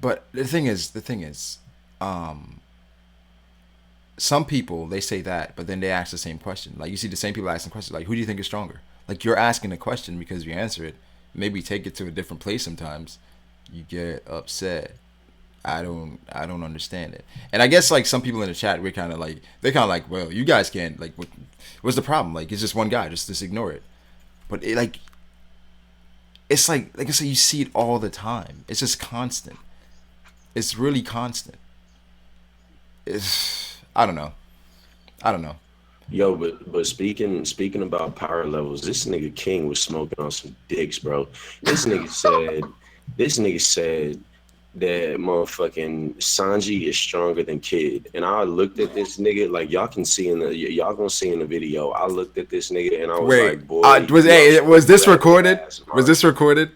But the thing is, um, some people they say that, but then they ask the same question. Like, you see the same people asking questions, like, who do you think is stronger? Like, you're asking a question because you answer it. Maybe take it to a different place sometimes. You get upset. I don't understand it. And I guess like some people in the chat, we're kind of like well, you guys can't like what's the problem? Like, it's just one guy, just ignore it. But it's like I said, you see it all the time. It's just constant. It's really constant. It's I don't know. I don't know.
Yo, but speaking about power levels, this nigga King was smoking on some dicks, bro. This nigga said this nigga said that motherfucking Sanji is stronger than Kid. And I looked at this nigga, like, y'all gonna see in the video. I looked at this nigga and I was
Wait,
like, boy,
was this
you have
recorded?
ass,
Was
bro.
this recorded?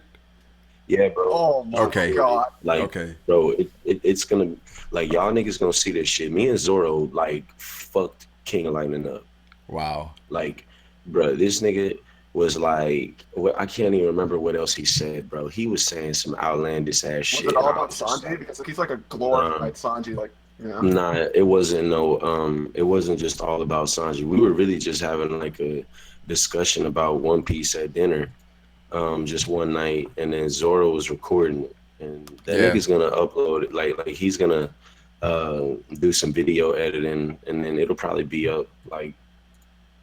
Yeah, bro.
Oh my
Okay.
god.
Like,
Okay.
bro, it's gonna, like, y'all niggas gonna see this shit. Me and Zoro like fucked King of Lightning up.
Wow.
Like, bro, this nigga was like, I can't even remember what else he said, bro. He was saying some outlandish ass
Was
shit.
it all
I
about
was just
Sanji?
like,
Because like, he's like a glorified Sanji, like, you know.
nah, it wasn't no, it wasn't just all about Sanji. We were really just having like a discussion about One Piece at dinner, just one night, and then Zoro was recording it, and that
Yeah.
nigga's gonna upload it, like he's gonna do some video editing, and then it'll probably be up, like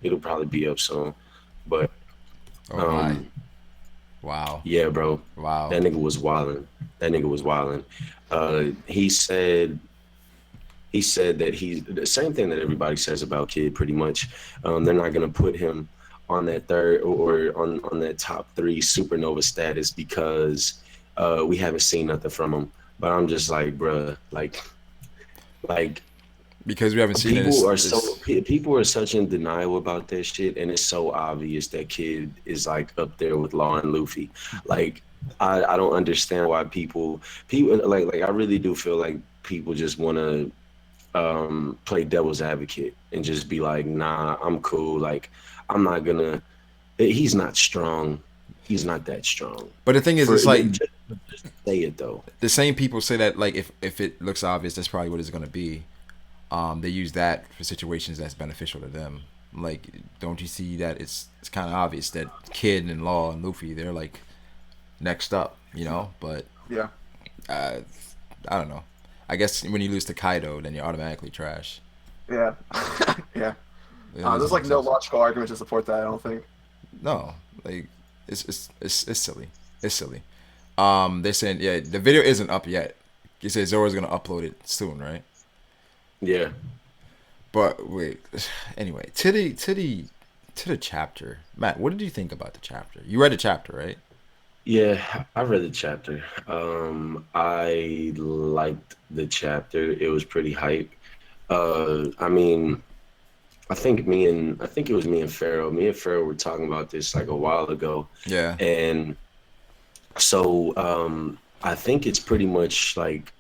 it'll probably be up soon. But
Oh my.
um,
Wow.
yeah, bro,
Wow.
that nigga was wilding. That nigga was wilding. He said that he's the same thing that everybody says about Kid, pretty much. They're not gonna put him on that third or on that top three supernova status because we haven't seen nothing from him. But I'm just like, bruh, like
Because we haven't seen it.
people are such in denial about that shit, and it's so obvious that Kid is like up there with Law and Luffy. Like, I don't understand why people like I really do feel like people just want to play devil's advocate and just be like, nah, I'm cool. Like, I'm not gonna. He's not strong. He's not that strong.
But the thing is, it's like
Just say it though.
the same people say that like if it looks obvious, that's probably what it's gonna be. They use that for situations that's beneficial to them. Like, don't you see that it's kind of obvious that Kid and Law and Luffy, they're like next up, you know? But
Yeah.
uh, I don't know. I guess when you lose to Kaido, then you're automatically trash.
Yeah. Yeah.
It doesn't
There's
make
like no
sense.
logical argument to support that, I don't think.
No, like it's silly. It's silly. They're saying yeah, the video isn't up yet. You said Zoro's gonna upload it soon, right?
Yeah.
But wait, anyway, to the chapter, Matt. What did you think about the chapter? You read the chapter, right?
Yeah, I read the chapter. I liked the chapter. It was pretty hype. I mean, I think it was me and Pharaoh. Me and Pharaoh were talking about this like a while ago,
Yeah.
and so I think it's pretty much like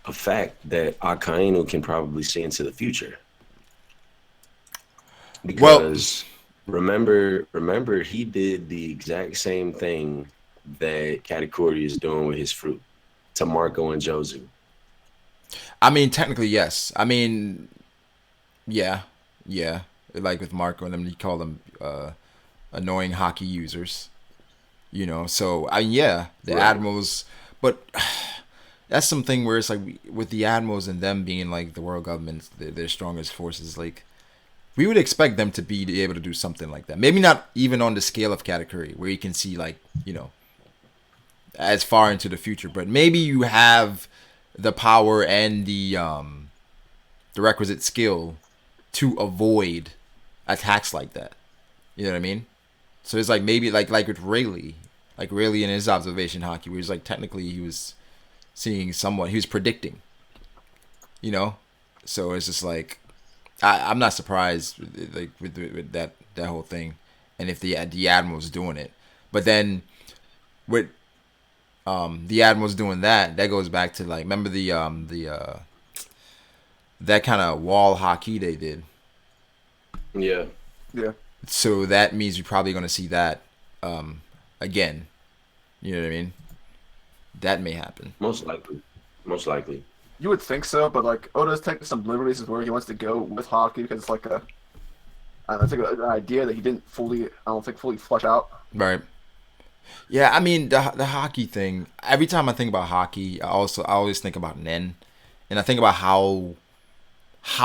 a fact that Akainu can probably see into the future
Well,
because remember he did the exact same thing that Katakuri is doing with his fruit to Marco and Jozu.
I mean, technically, yes. I mean, yeah, yeah. Like with Marco and them, you call them annoying hockey users. So yeah, the
Right.
admirals, but that's something where it's like with the admirals and them being like the world government, their strongest forces. Like we would expect them to be able to do something like that. Maybe not even on the scale of Katakuri, where you can see like as far into the future, but maybe you have the power and the requisite skill to avoid attacks like that. You know what I mean? So it's like maybe like with Rayleigh, like Rayleigh in his observation hockey, where he's like technically he was seeing someone, he was predicting, you know. So it's just like I'm not surprised like with that whole thing, and if the admiral's doing it, but then with the admiral's doing that, that goes back to like remember the that kind of wall hockey they did.
Yeah.
Yeah.
So that means you're probably going to see that again. You know what I mean? That may happen.
Most likely. Most likely.
You would think so, but like Oda's taking some liberties with where he wants to go with hockey because it's like I don't know, it's like an idea that he didn't fully, I don't think, fully flesh out.
Right. Yeah, I mean the hockey thing. Every time I think about hockey, I always think about Nen, and I think about how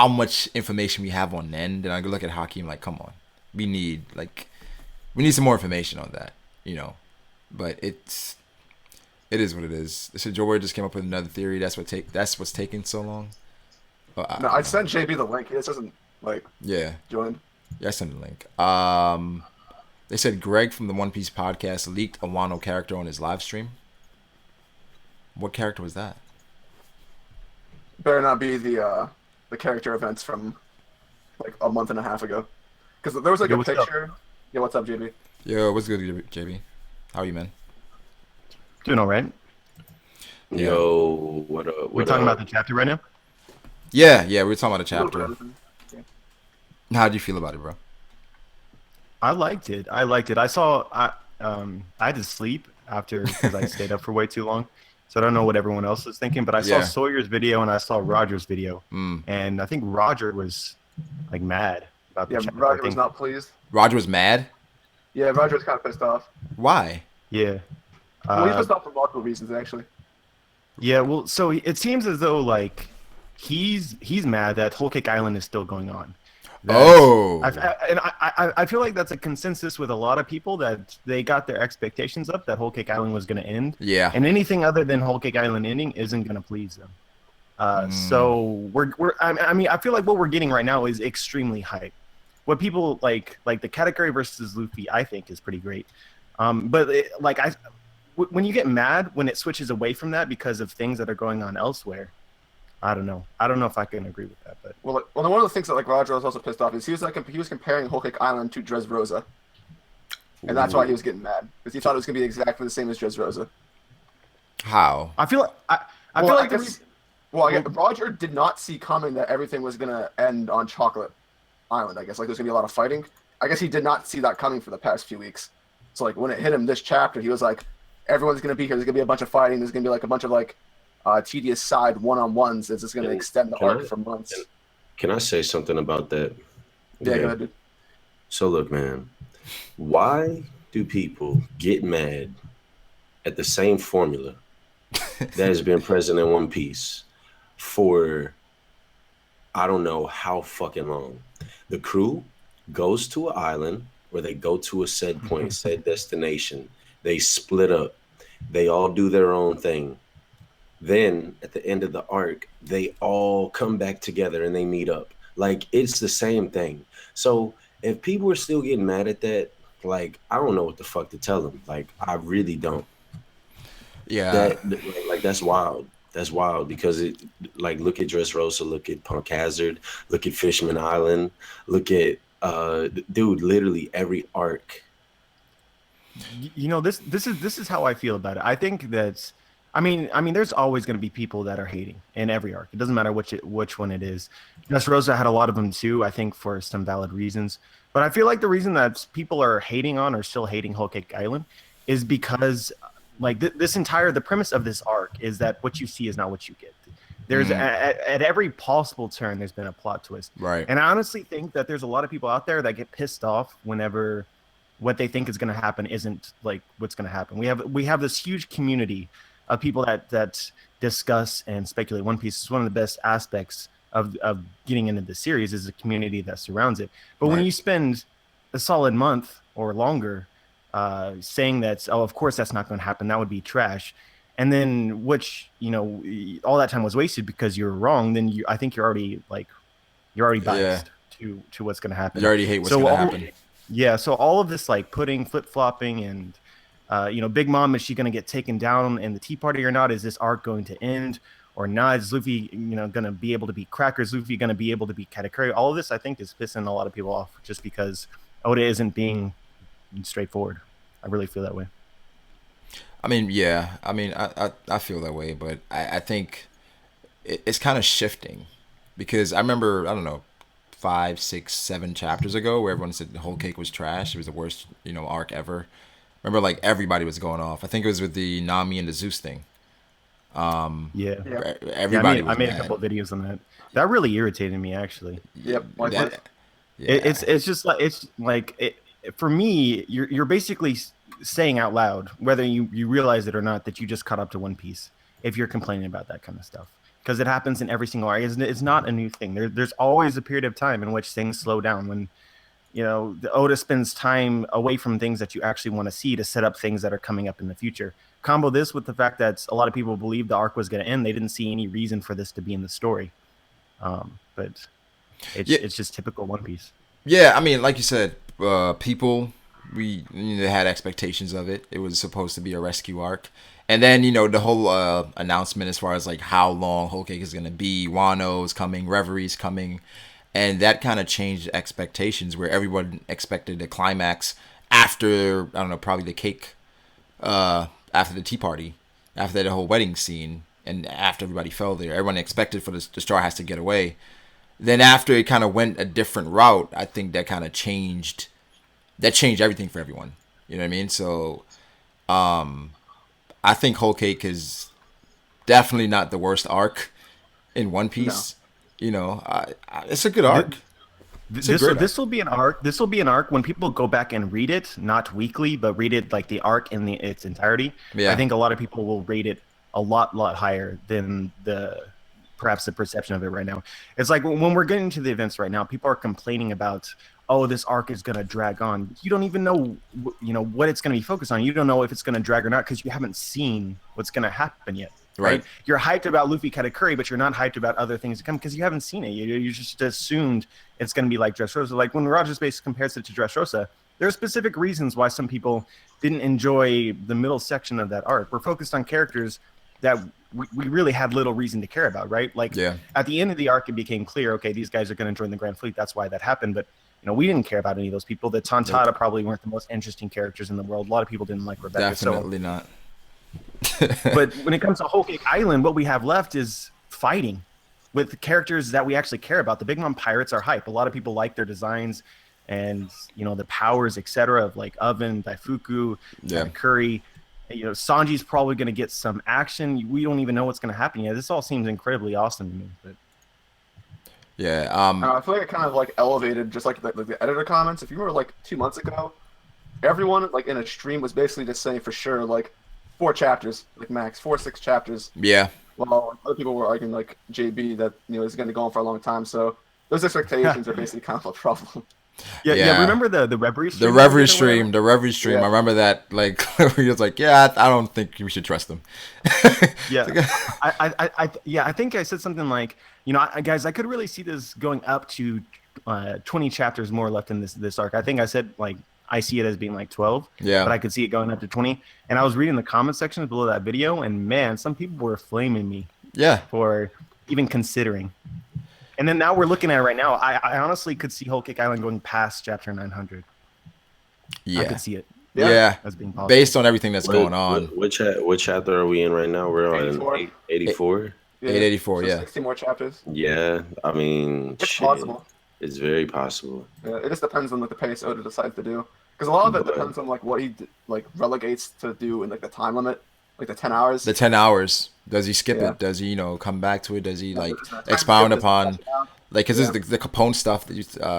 much information we have on Nen. Then I go look at hockey. I'm like, come on, we need some more information on that. But it is what it is. So Joe Ward just came up with another theory. That's what's taking so long. But
No,
I
I
don't know.
sent JB the link. He just doesn't like
Yeah,
join.
yeah, I sent the link. They said Greg from the One Piece podcast leaked a Wano character on his live stream. What character was that?
Better not be the character events from like a month and a half ago, because there was like
Yo,
a
what's up?
picture. Yeah, what's up, JB?
Yo, what's good, JB? How are you, man?
Doing all right.
Yeah.
Yo, what up?
We're
What
talking about
up?
the chapter right now.
Yeah, we were talking about a chapter. How'd you feel about it, bro?
I liked it. I had to sleep after because I stayed up for way too long. So I don't know what everyone else is thinking, but I saw
Yeah.
Sawyer's video and I saw Roger's video,
Mm.
and I think Roger was like mad about the
Yeah,
chapter. I
Roger was
think.
not pleased.
Roger was mad.
Yeah, Roger was kind of pissed off.
Why?
Yeah.
Well, he's
Uh,
pissed off for multiple reasons, actually.
yeah. Well, so it seems as though like he's mad that Whole Cake Island is still going on.
Oh.
I feel like that's a consensus with a lot of people that they got their expectations up that Whole Cake Island was going to end,
Yeah.
and anything other than Whole Cake Island ending isn't going to please them. So I mean, I feel like what we're getting right now is extremely hype. What people like the Katakuri versus Luffy, I think is pretty great. But when you get mad when it switches away from that because of things that are going on elsewhere, I don't know. I don't know if I can agree with that, but
Well, one of the things that like Roger was also pissed off is he was comparing Whole Cake Island to Dressrosa, and that's why he was getting mad because he thought it was gonna be exactly the same as Dressrosa.
How?
I feel like I
Well,
feel
I
like the
guess- Roger did not see coming that everything was gonna end on Chocolate Island. I guess like there's gonna be a lot of fighting. I guess he did not see that coming for the past few weeks. So like when it hit him this chapter, he was like, everyone's gonna be here. There's gonna be a bunch of fighting. There's gonna be like a bunch of like tedious side one-on-ones. It's just gonna extend the
can
arc
I-
for months.
Can I say something about that?
Yeah, go ahead, dude.
So look, man, why do people get mad at the same formula that has been present in One Piece for I don't know how fucking long? The crew goes to an island where they go to a said point, said destination. They split up. They all do their own thing. Then at the end of the arc, they all come back together and they meet up. Like it's the same thing. So if people are still getting mad at that, like I don't know what the fuck to tell them. Like I really don't.
Yeah.
That like that's wild. That's wild because it like look at Dressrosa, look at Punk Hazard, look at Fishman Island, look at dude, literally every arc.
You know, this is how I feel about it. I think that, I mean, there's always going to be people that are hating in every arc. It doesn't matter which one it is. Rosa had a lot of them too. I think for some valid reasons, but I feel like the reason that people are hating on or still hating Whole Cake Island is because, like, the premise of this arc is that what you see is not what you get. There's at every possible turn, there's been a plot twist,
Right.
and I honestly think that there's a lot of people out there that get pissed off whenever what they think is going to happen isn't like what's going to happen. We have this huge community of people that discuss and speculate One Piece. Is one of the best aspects of getting into the series is the community that surrounds it. But when you spend a solid month or longer saying that, oh, of course that's not going to happen, that would be trash, and then which, you know, all that time was wasted because you're wrong, then I think you're already biased to what's going to happen.
You already hate what's going to happen.
Yeah, so all of this like putting flip-flopping and you know, Big Mom, is she going to get taken down in the Tea Party or not? Is this arc going to end or not? Is Luffy, you know, going to be able to beat Crackers? Luffy going to be able to beat Katakuri? All of this, I think, is pissing a lot of people off just because Oda isn't being straightforward. I really feel that way.
I mean, yeah. I mean, I feel that way, but I think it's kind of shifting because I remember, I don't know, 5, 6, 7 chapters ago where everyone said the Whole Cake was trash. It was the worst, you know, arc ever. Remember, like, everybody was going off. I think it was with the Nami and the Zeus thing. Everybody was
I made
mad.
a couple of videos on that. That really irritated me, actually.
Yep.
It's just like for me, you're basically saying out loud, whether you realize it or not, that you just caught up to One Piece if you're complaining about that kind of stuff. Because it happens in every single arc. It's not a new thing. There's always a period of time in which things slow down when, you know, the Oda spends time away from things that you actually want to see to set up things that are coming up in the future. Combo this with the fact that a lot of people believed the arc was going to end. They didn't see any reason for this to be in the story. But it's just typical One Piece.
Yeah, I mean, like you said, people, they had expectations of it. It was supposed to be a rescue arc. And then, you know, the whole announcement as far as like how long Whole Cake is going to be, Wano's coming, Reverie's coming. And that kind of changed expectations where everyone expected a climax after, I don't know, probably the cake, after the tea party, after the whole wedding scene, and after everybody fell there. Everyone expected for the Straw Hats to get away. Then after it kind of went a different route, I think that kind of changed everything for everyone. You know what I mean? So, I think Whole Cake is definitely not the worst arc in One Piece. No. You know, it's a good arc.
This will be an arc. This will be an arc when people go back and read it, not weekly, but read it like the arc in its entirety. Yeah. I think a lot of people will rate it a lot higher than perhaps the perception of it right now. It's like when we're getting to the events right now, people are complaining about, oh, this arc is going to drag on. You don't even know, you know, what it's going to be focused on. You don't know if it's going to drag or not because you haven't seen what's going to happen yet. Right. You're hyped about Luffy Katakuri, but you're not hyped about other things to come because you haven't seen it. You just assumed it's going to be like Dressrosa. Like when Rogers Base compares it to Dressrosa, there are specific reasons why some people didn't enjoy the middle section of that arc. We're focused on characters that we really had little reason to care about, right? Like at the end of the arc, it became clear, okay, these guys are going to join the Grand Fleet. That's why that happened. But you know, we didn't care about any of those people. The Tontada probably weren't the most interesting characters in the world. A lot of people didn't like Rebecca.
Definitely not.
But when it comes to Whole Cake Island, what we have left is fighting with the characters that we actually care about. The Big Mom Pirates are hype. A lot of people like their designs and, you know, the powers, etc. of like Oven, Daifuku, Curry. You know, Sanji's probably going to get some action. We don't even know what's going to happen yet. This all seems incredibly awesome to me. But
I feel like it kind of like elevated just like the editor comments. If you remember like 2 months ago, everyone like in a stream was basically just saying for sure like 4 chapters, like max 4 or 6 chapters.
Yeah.
Well, other people were arguing like JB that, you know, is going to go on for a long time. So those expectations are basically kind of a problem.
Yeah. Remember the Reverie stream?
The Reverie stream.
Yeah.
I remember that. Like he was like, "Yeah, I don't think we should trust them."
Yeah, I think I said something like, guys, I could really see this going up to 20 chapters more left in this arc. I think I said like I see it as being like 12.
Yeah.
But I could see it going up to 20. And I was reading the comment sections below that video, and man, some people were flaming me.
Yeah.
For even considering. And then now we're looking at it right now. I honestly could see Whole Cake Island going past chapter 900.
Yeah.
I could see it.
Yeah.
As being possible.
Based on everything that's going on.
What chapter are we in right now? We're on 84.
884,
so
yeah.
60 more chapters.
Yeah, I mean,
it's possible.
It's very possible.
Yeah, it just depends on what the pace Oda decides to do. Because a lot of it depends on like what he relegates to do in like the time limit, like the 10 hours.
The 10 hours. Does he skip it? Does he, come back to it? Does he expound upon because this is the Capone stuff that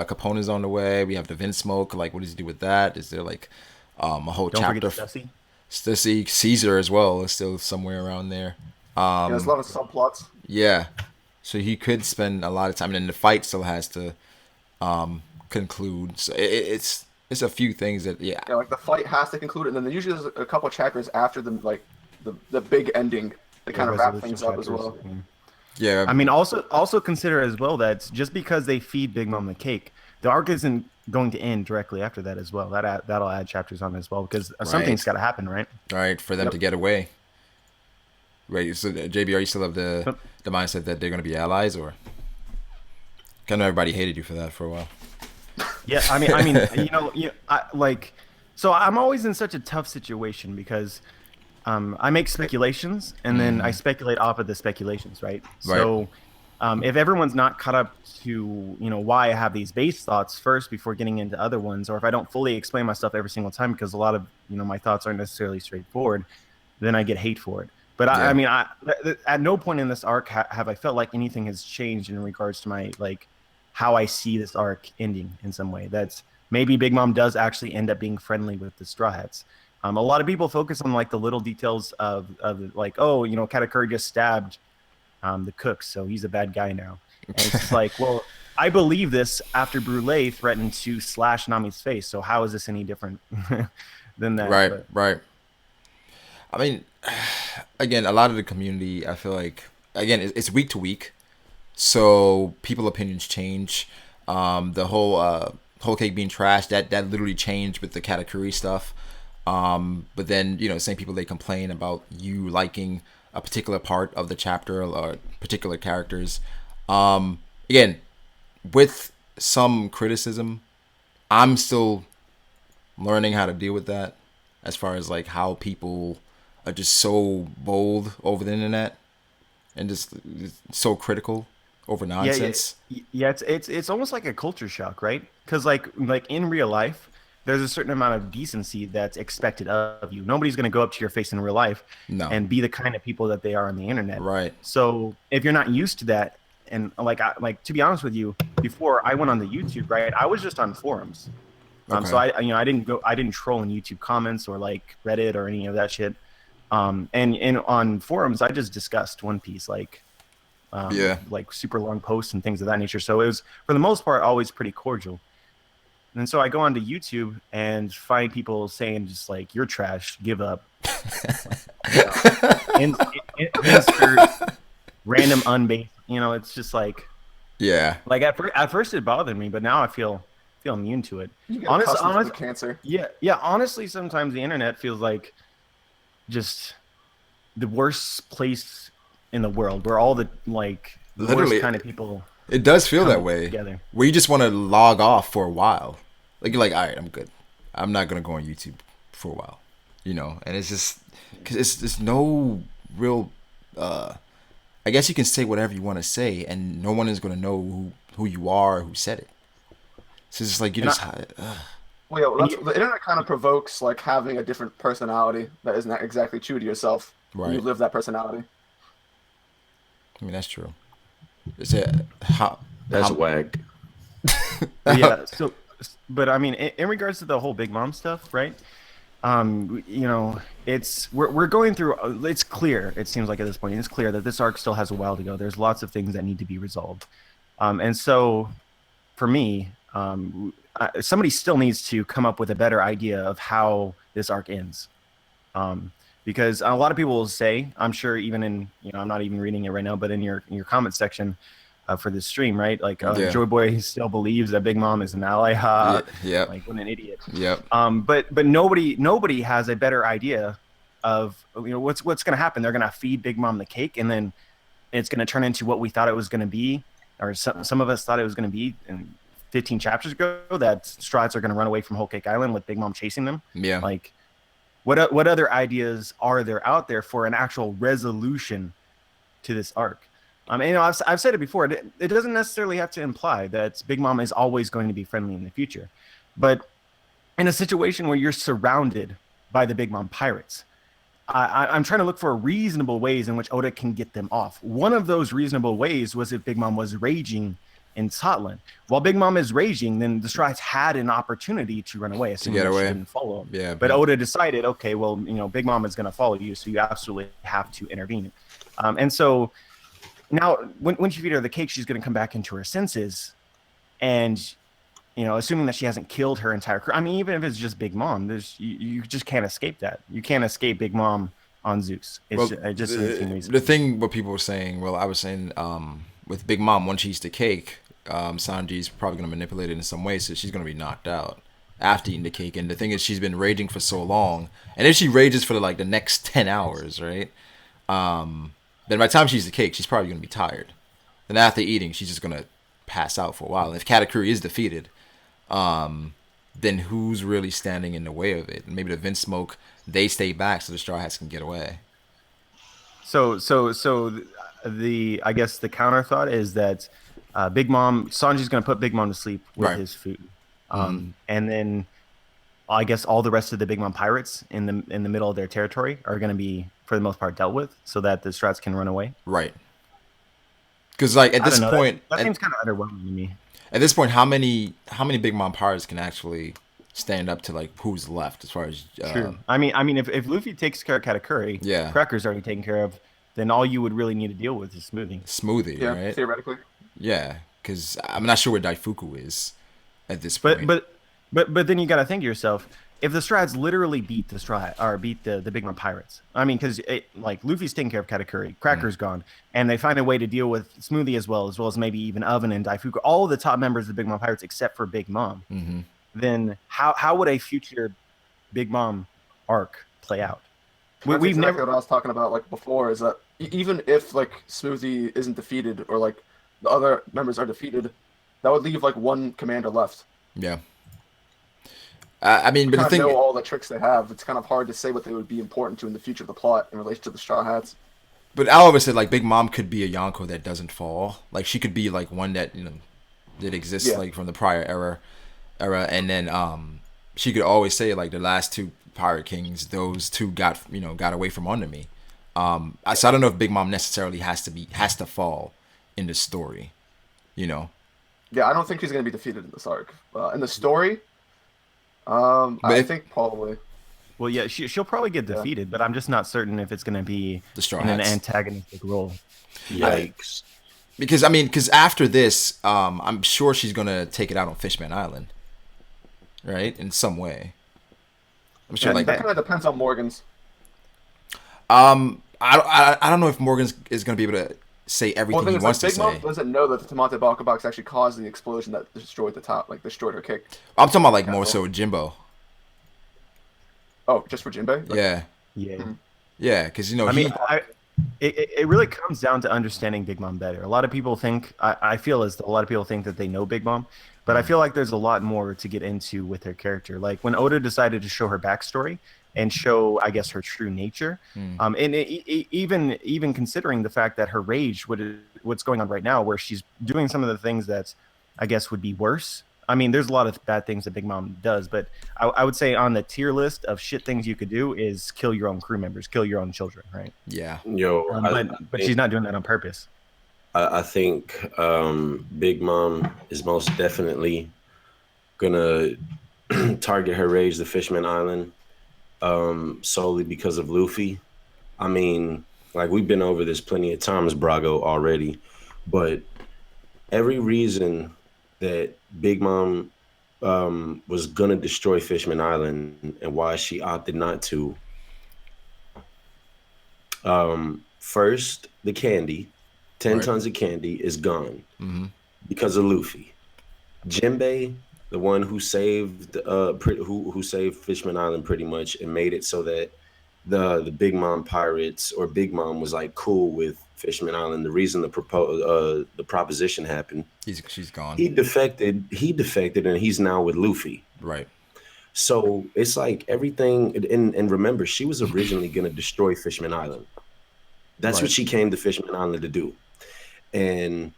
Capone is on the way. We have the Vinsmoke. Like, what does he do with that? Is there like a whole chapter? Stussy, Caesar as well is still somewhere around there.
There's a lot of subplots.
Yeah, so he could spend a lot of time, and then the fight still has to conclude. So it's a few things that
like the fight has to conclude, and then usually there's a couple chapters after the big ending to kind of wrap things up as well.
Yeah,
I mean, also consider as well that just because they feed Big Mom the cake, the arc isn't going to end directly after that as well. That'll add chapters on as well because something's got to happen, right?
Right, for them to get away. Right, so JB, are you still of the mindset that they're going to be allies, or? I know everybody hated you for that for a while.
Yeah, I mean, so I'm always in such a tough situation because I make speculations and then I speculate off of the speculations, right? So if everyone's not caught up to why I have these base thoughts first before getting into other ones, or if I don't fully explain my stuff every single time because a lot of my thoughts aren't necessarily straightforward, then I get hate for it. But I mean, at no point in this arc have I felt like anything has changed in regards to my how I see this arc ending in some way. That's maybe Big Mom does actually end up being friendly with the Straw Hats. A lot of people focus on the little details of Katakuri just stabbed the cook, so he's a bad guy now. And it's just well, I believe this after Brûlé threatened to slash Nami's face. So how is this any different than that?
Right. I mean, again, a lot of the community, I feel like, again, it's week to week, so people opinions change. The whole cake being trashed, that literally changed with the Katakuri stuff. But then, same people, they complain about you liking a particular part of the chapter or particular characters. Again, with some criticism, I'm still learning how to deal with that as far as how people are just so bold over the internet and just so critical over nonsense.
Yeah, it's almost like a culture shock, right? Because like in real life, there's a certain amount of decency that's expected of you. Nobody's going to go up to your face in real life and be the kind of people that they are on the internet.
Right.
So if you're not used to that, and to be honest with you, before I went on the YouTube, right, I was just on forums. So I didn't troll in YouTube comments or Reddit or any of that shit. And on forums, I just discussed One Piece, super long posts and things of that nature. So it was, for the most part, always pretty cordial. And so I go onto YouTube and find people saying just you're trash, give up. Insert random unbased, it's just at first it bothered me, but now I feel immune to it.
Honestly, cancer.
Yeah. Honestly, sometimes the internet feels like just the worst place in the world, where all the
literally
worst kind of people.
It does feel that way.
Together.
Where you just want to log off for a while. You're all right, I'm good. I'm not gonna go on YouTube for a while, And it's just because it's no real. I guess you can say whatever you want to say, and no one is gonna know who you are, or who said it. So it's just you
the internet kind of provokes having a different personality that isn't exactly true to yourself.
Right.
When you live that personality.
I mean, that's true. Is it how?
That's whack.
Yeah. So, but I mean, in regards to the whole Big Mom stuff, right? It's we're going through. It's clear. It seems like at this point, it's clear that this arc still has a while to go. There's lots of things that need to be resolved, and so for me, somebody still needs to come up with a better idea of how this arc ends. Because a lot of people will say, I'm sure even in, I'm not even reading it right now, but in your comment section for this stream, right? Like Joy Boy still believes that Big Mom is an ally. Like what an idiot.
Yep.
But nobody has a better idea of what's going to happen. They're going to feed Big Mom the cake, and then it's going to turn into what we thought it was going to be, or some of us thought it was going to be in 15 chapters ago, that Strats are going to run away from Whole Cake Island with Big Mom chasing them.
Yeah.
Like, what other ideas are there out there for an actual resolution to this arc? And I've said it before. It doesn't necessarily have to imply that Big Mom is always going to be friendly in the future, but in a situation where you're surrounded by the Big Mom pirates, I'm trying to look for reasonable ways in which Oda can get them off. One of those reasonable ways was if Big Mom was raging in Scotland. While Big Mom is raging, then the Strats had an opportunity to run away, assuming she didn't follow him.
Yeah,
but Oda decided, okay, well, Big Mom is going to follow you, so you absolutely have to intervene. And so now, when you feed her the cake, she's going to come back into her senses, and assuming that she hasn't killed her entire crew. I mean, even if it's just Big Mom, you just can't escape that. You can't escape Big Mom on Zeus.
The thing what people were saying, I was saying, with Big Mom, once she eats the cake, Sanji's probably going to manipulate it in some way, so she's going to be knocked out after eating the cake. And the thing is, she's been raging for so long, and if she rages for the next 10 hours, right? Then by the time she eats the cake, she's probably going to be tired. Then after eating, she's just going to pass out for a while. And if Katakuri is defeated, then who's really standing in the way of it? And maybe the Vince Smoke, they stay back so the Straw Hats can get away.
So I guess the counter thought is that Sanji's going to put Big Mom to sleep with his food, and then I guess all the rest of the Big Mom pirates in the middle of their territory are going to be, for the most part, dealt with, so that the Strats can run away.
Right. Because at this point,
that seems kind of underwhelming to me.
At this point, how many Big Mom pirates can actually stand up to who's left as far as?
True. I mean, if Luffy takes care of Katakuri, Cracker's already taken care of. Then all you would really need to deal with is Smoothie.
Yeah,
right?
Theoretically.
Yeah, because I'm not sure where Daifuku is at this point.
But then you got to think to yourself, if the Strats literally beat the Big Mom pirates, I mean, because Luffy's taking care of Katakuri, Cracker's gone, and they find a way to deal with Smoothie as well as maybe even Oven and Daifuku, all of the top members of the Big Mom pirates except for Big Mom.
Mm-hmm.
Then how would a future Big Mom arc play out?
We've never. What I was talking about before is that even if Smoothie isn't defeated or the other members are defeated, that would leave one commander left.
Yeah. I mean, but the thing,
know all the tricks they have. It's kind of hard to say what they would be important to in the future of the plot in relation to the Straw Hats.
But I always said Big Mom could be a Yonko that doesn't fall. She could be one that that exists from the prior era, and then she could always say the last two Pirate Kings, those two got away from under me. So I don't know if Big Mom necessarily has to fall in the story, Yeah,
I don't think she's gonna be defeated in this arc. In the story. I think probably.
Well, yeah, she'll probably get defeated, but I'm just not certain if it's going to be in an antagonistic role.
Yikes!
Because after this, I'm sure she's going to take it out on Fishman Island, right? In some way. I'm sure
that kind of depends on Morgan's.
I don't know if Morgan's is going to be able to say everything he wants to say.
Big Mom doesn't know that the Tamate Baka Box actually caused the explosion that destroyed the top, destroyed her kick.
I'm talking about more so Jimbo.
Oh, just for Jinbei?
Yeah. Yeah, because
it really comes down to understanding Big Mom better. A lot of people think I feel as though a lot of people think that they know Big Mom, but I feel like there's a lot more to get into with her character. When Oda decided to show her backstory and show, I guess, her true nature. And even considering the fact that her rage, what's going on right now, where she's doing some of the things that I guess would be worse. I mean, there's a lot of bad things that Big Mom does, but I would say on the tier list of shit things you could do is kill your own crew members, kill your own children, right?
Yeah.
But she's not doing that on purpose.
I think Big Mom is most definitely gonna target her rage to Fishman Island. Solely because of Luffy. I mean, we've been over this plenty of times, Brago, already, but every reason that Big Mom was gonna destroy Fishman Island and why she opted not to. First, the candy, 10
Right.
tons of candy is gone
Mm-hmm.
because of Luffy. Jinbei, the one who saved who saved Fishman Island pretty much and made it so that the Big Mom pirates or Big Mom was like cool with Fishman Island. The reason the proposition happened.
She's gone.
He defected. He defected, and he's now with Luffy.
Right.
So it's like everything. And remember, she was originally going to destroy Fishman Island. That's what
Right.
she came to Fishman Island to do. And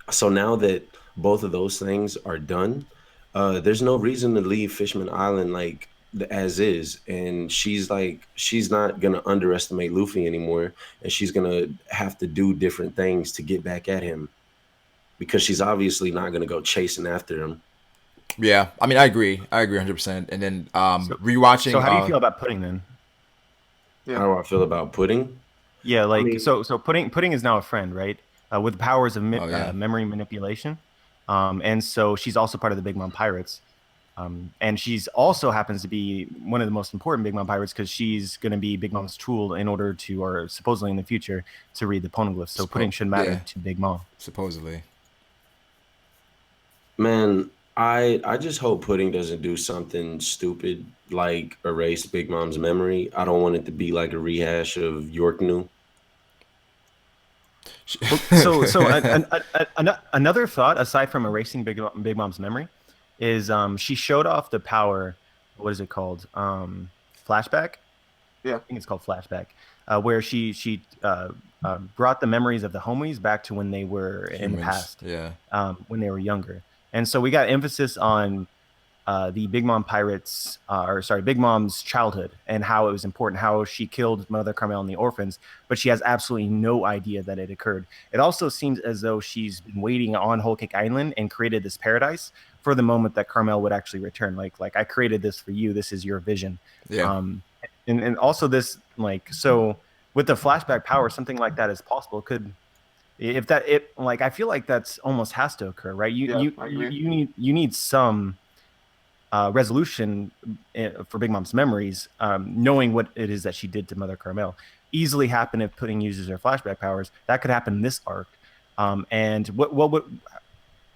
so now that both of those things are done, there's no reason to leave Fishman Island like as is. And she's not gonna underestimate Luffy anymore, and she's gonna have to do different things to get back at him because she's obviously not gonna go chasing after him.
Yeah. I mean, I agree. 100%. And then rewatching.
So how do you feel about Pudding then?
Yeah.
How do I feel about Pudding?
Yeah, like
mean-
so Pudding is now a friend, right? With powers of
yeah.
memory manipulation, and so she's also part of the Big Mom Pirates, and she's also happens to be one of the most important Big Mom Pirates because she's going to be Big Mom's tool in order to, or supposedly in the future, to read the poneglyphs. So Pudding should matter
yeah.
to Big Mom.
Supposedly.
Man, I just hope Pudding doesn't do something stupid like erase Big Mom's memory. I don't want it to be like a rehash of York New.
Another thought aside from erasing Big Mom's memory is she showed off the power. What is it called? Flashback.
Yeah.
I think it's called flashback, where she brought the memories of the homies back to when they were in the past,
Yeah.
when they were younger. And so we got emphasis on the Big Mom Pirates, Big Mom's childhood and how it was important, how she killed Mother Carmel and the orphans, but she has absolutely no idea that it occurred. It also seems as though she's been waiting on Whole Cake Island and created this paradise for the moment that Carmel would actually return. Like I created this for you. This is your vision.
Yeah.
And also this, so with the flashback power, something like that is possible. I feel like that's almost has to occur, right? You need some resolution for Big Mom's memories, knowing what it is that she did to Mother Carmel. Easily happen if Pudding uses her flashback powers. That could happen in this arc. And what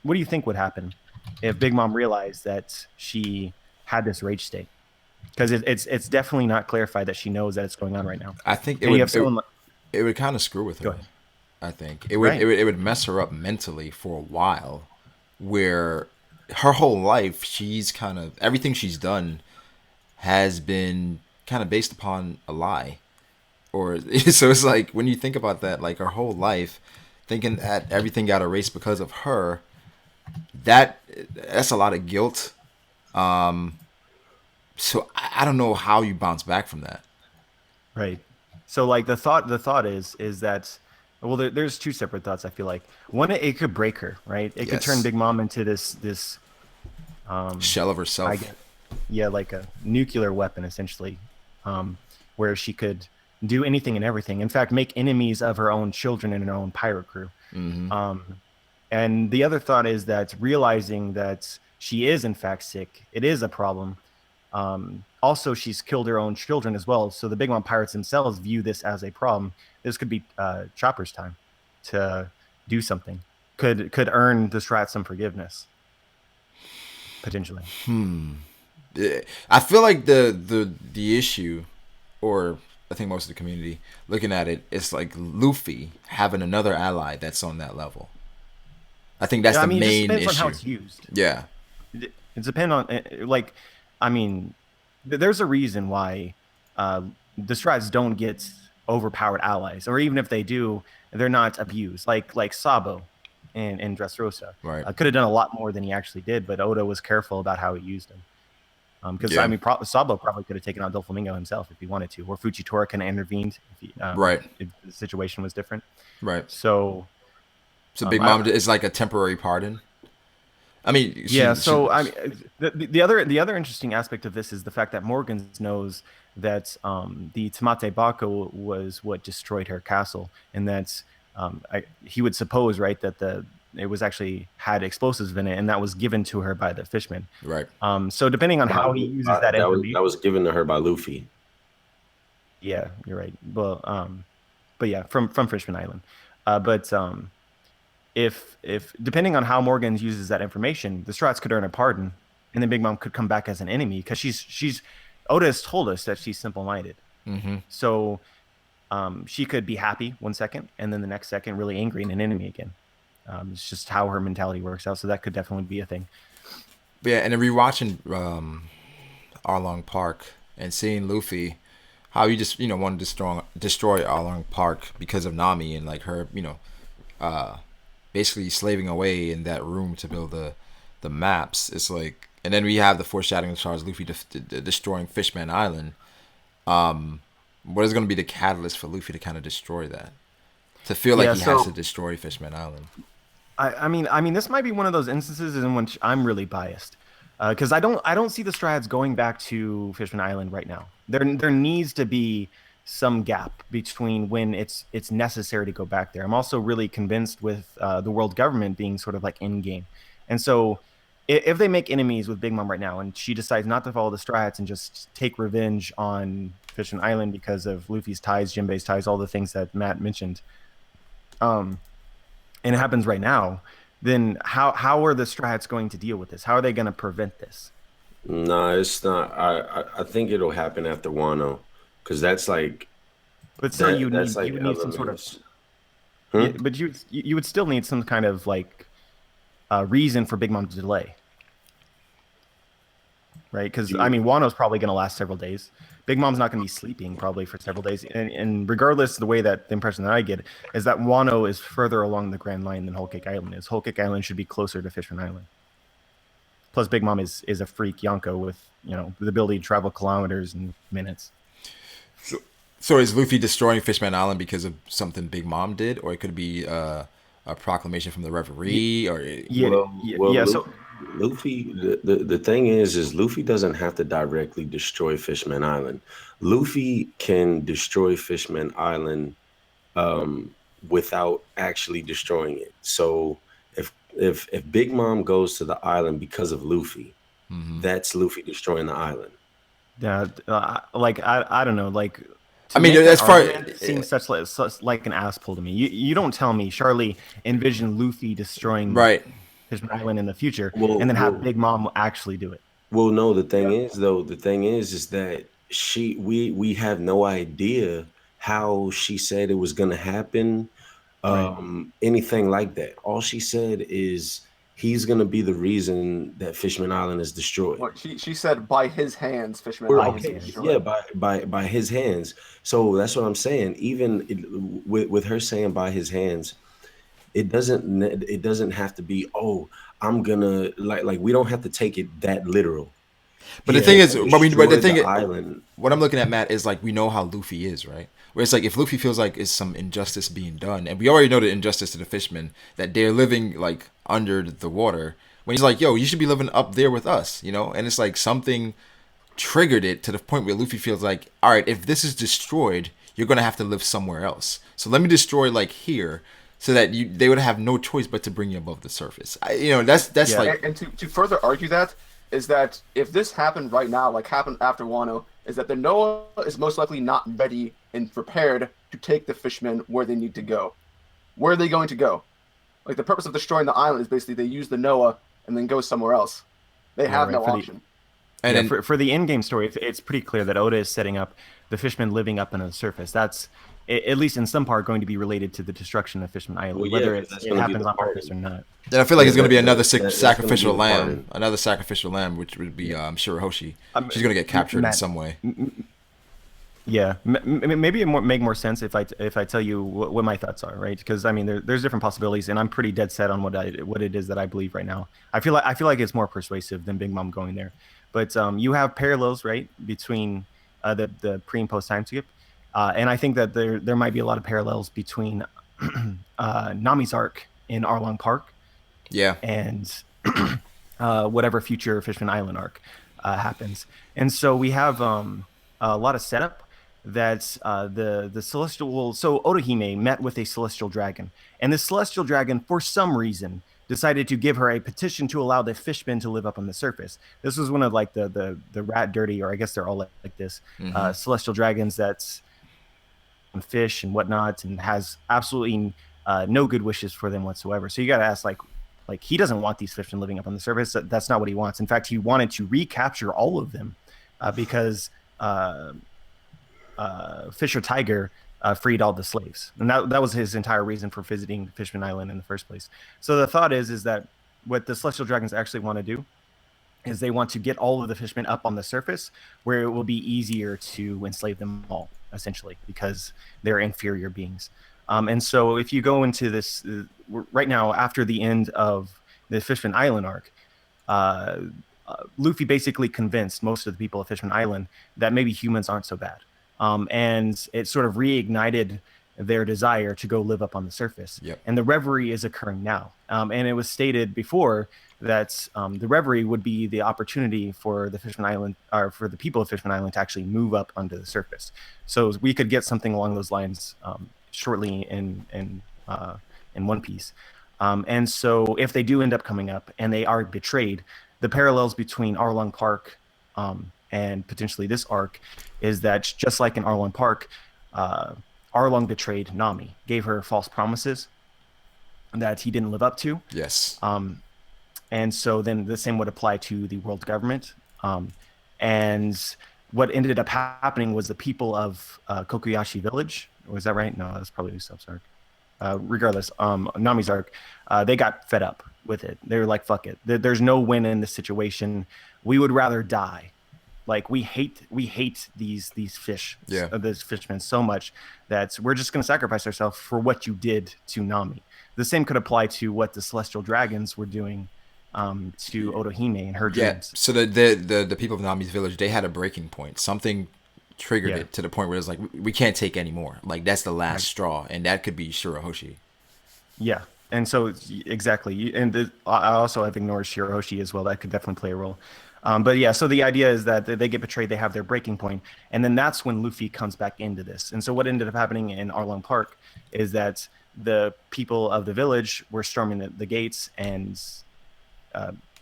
do you think would happen if Big Mom realized that she had this rage state? Because it's definitely not clarified that she knows that it's going on right now.
I think
it
would kind of screw with her. I think it would mess her up mentally for a while, where her whole life she's kind of everything she's done has been kind of based upon a lie, or so it's like when you think about that, like her whole life thinking that everything got erased because of her, that's a lot of guilt. So I don't know how you bounce back from that.
Right. So like the thought is that, well, there's two separate thoughts. I feel like one, it could break her, right? It could turn Big Mom into this
shell of herself.
Like a nuclear weapon essentially, where she could do anything and everything. In fact, make enemies of her own children and her own pirate crew.
Mm-hmm.
And the other thought is that realizing that she is in fact sick, it is a problem. Also, she's killed her own children as well. So the Big Mom Pirates themselves view this as a problem. This could be Chopper's time to do something. Could earn the Strat some forgiveness, potentially.
I feel like the issue, or I think most of the community looking at it, it's like Luffy having another ally that's on that level. I think that's the main issue. It depends on how it's used. Yeah,
it depends on there's a reason why the Strats don't get overpowered allies, or even if they do, they're not abused. Like Sabo in Dressrosa,
right?
Could have done a lot more than he actually did, but Oda was careful about how he used him. Because Sabo probably could have taken out Doflamingo himself if he wanted to, or Fujitora kind of intervened if the situation was different.
Right.
So
Big Mom is like a temporary pardon. I mean,
the other interesting aspect of this is the fact that Morgan knows that the Tamate Bako was what destroyed her castle, and that's he would suppose, right, that the it was actually had explosives in it, and that was given to her by the Fishman.
Right.
So depending on how he uses that information,
that was given to her by Luffy.
Yeah, you're right. Well, but yeah, from Fishman Island. But if depending on how Morgans uses that information, the Strats could earn a pardon, and then Big Mom could come back as an enemy because she's Oda has told us that she's simple-minded.
Mm-hmm.
So she could be happy one second, and then the next second really angry and an enemy again. It's just how her mentality works out. So that could definitely be a thing.
Yeah, and then rewatching Arlong Park and seeing Luffy, how you just want to destroy Arlong Park because of Nami and like her basically slaving away in that room to build the maps. It's like, and then we have the foreshadowing as far as Luffy destroying Fishman Island. What is going to be the catalyst for Luffy to kind of destroy that? To feel like he has to destroy Fishman Island.
I mean, this might be one of those instances in which I'm really biased, because I don't see the Strads going back to Fishman Island right now. There needs to be some gap between when it's necessary to go back there. I'm also really convinced with the world government being sort of like in game, and so if they make enemies with Big Mom right now, and she decides not to follow the Strats and just take revenge on Fishman Island because of Luffy's ties, Jinbei's ties, all the things that Matt mentioned, and it happens right now, then how are the Strats going to deal with this? How are they going to prevent this?
No, it's not. I think it'll happen after Wano, because that's like.
But still, you would need some sort of. Yeah, but you would still need some kind of like reason for Big Mom to delay, right? Because I mean, Wano's probably going to last several days. Big Mom's not going to be sleeping probably for several days, and regardless, the way that the impression that I get is that Wano is further along the Grand Line than Whole Cake Island is. Whole Cake Island should be closer to Fishman Island. Plus, Big Mom is a freak Yonko with the ability to travel kilometers in minutes.
So is Luffy destroying Fishman Island because of something Big Mom did, or it could be a proclamation from the referee, or
So Luffy, the thing is Luffy doesn't have to directly destroy Fishman Island. Luffy can destroy Fishman Island without actually destroying it. So if Big Mom goes to the island because of Luffy, that's Luffy destroying the island.
Yeah, I don't know, like.
I mean, as far
it seems such like an ass pull to me. You don't tell me Charlie envisioned Luffy destroying Fishman Island in the future, and then have Big Mom actually do it.
Well, no, the thing is that we have no idea how she said it was going to happen, anything like that. All she said is he's going to be the reason that Fishman Island is destroyed.
Well, she said by his hands, Fishman Island is destroyed.
Yeah, by his hands. So that's what I'm saying. Even with her saying by his hands, it doesn't have to be, I'm gonna like we don't have to take it that literal.
But the thing is, what I'm looking at, Matt, is like we know how Luffy is, right? Where it's like if Luffy feels like it's some injustice being done, and we already know the injustice to the fishmen, that they're living like under the water. When he's like, yo, you should be living up there with us, and it's like something triggered it to the point where Luffy feels like, all right, if this is destroyed, you're gonna have to live somewhere else. So let me destroy like here, so that they would have no choice but to bring you above the surface. That's like.
And to further argue that is that if this happened right now, like happened after Wano, is that the Noah is most likely not ready and prepared to take the fishmen where they need to go. Where are they going to go? Like the purpose of destroying the island is basically they use the Noah and then go somewhere else. They have no option.
And then, for the in-game story, it's pretty clear that Oda is setting up the fishmen living up on the surface. That's at least in some part going to be related to the destruction of Fishman Island, whether it happens on purpose or not.
Then I feel like it's going to be another sacrificial lamb, which would be Shirahoshi. She's going to get captured in some way.
Yeah, maybe it make more sense if I tell you what my thoughts are, right? Because I mean, there's different possibilities, and I'm pretty dead set on what it is that I believe right now. I feel like it's more persuasive than Big Mom going there, but you have parallels, right, between the pre and post time skip. And I think that there might be a lot of parallels between Nami's arc in Arlong Park, and whatever future Fishman Island arc happens. And so we have a lot of setup, that the celestial. So Otohime met with a celestial dragon, and the celestial dragon, for some reason, decided to give her a petition to allow the fishmen to live up on the surface. This was one of like the rat dirty, or I guess they're all like this, celestial dragons that's fish and whatnot, and has absolutely no good wishes for them whatsoever. So you got to ask, like he doesn't want these fishmen living up on the surface. That's not what he wants. In fact, he wanted to recapture all of them because Fisher Tiger freed all the slaves, and that was his entire reason for visiting Fishman Island in the first place. So the thought is that what the celestial dragons actually want to do is they want to get all of the fishmen up on the surface, where it will be easier to enslave them all, essentially, because they're inferior beings. And so if you go into this right now, after the end of the Fishman Island arc, Luffy basically convinced most of the people of Fishman Island that maybe humans aren't so bad. And it sort of reignited their desire to go live up on the surface.
Yep.
And the reverie is occurring now. And it was stated before that the reverie would be the opportunity for the Fishman Island, or for the people of Fishman Island, to actually move up onto the surface. So we could get something along those lines shortly in One Piece. And so if they do end up coming up and they are betrayed, the parallels between Arlong Park and potentially this arc is that, just like in Arlong Park, Arlong betrayed Nami, gave her false promises that he didn't live up to.
Yes.
And so then the same would apply to the world government. And what ended up happening was the people of Kokuyashi Village, was that right? No, that's probably Usopp's arc. Regardless, Nami's arc, they got fed up with it. They were like, fuck it. There's no win in this situation. We would rather die. Like, we hate these fish, these fishmen so much that we're just going to sacrifice ourselves for what you did to Nami. The same could apply to what the celestial dragons were doing to Otohime and her dreams.
So the people of Nami's village, they had a breaking point. Something triggered it to the point where it's like, we can't take anymore. Like, that's the last straw, and that could be Shirahoshi.
Yeah, and so exactly. And I also have ignored Shirahoshi as well. That could definitely play a role. But yeah, so the idea is that they get betrayed, they have their breaking point, and then that's when Luffy comes back into this. And so what ended up happening in Arlong Park is that the people of the village were storming the gates, and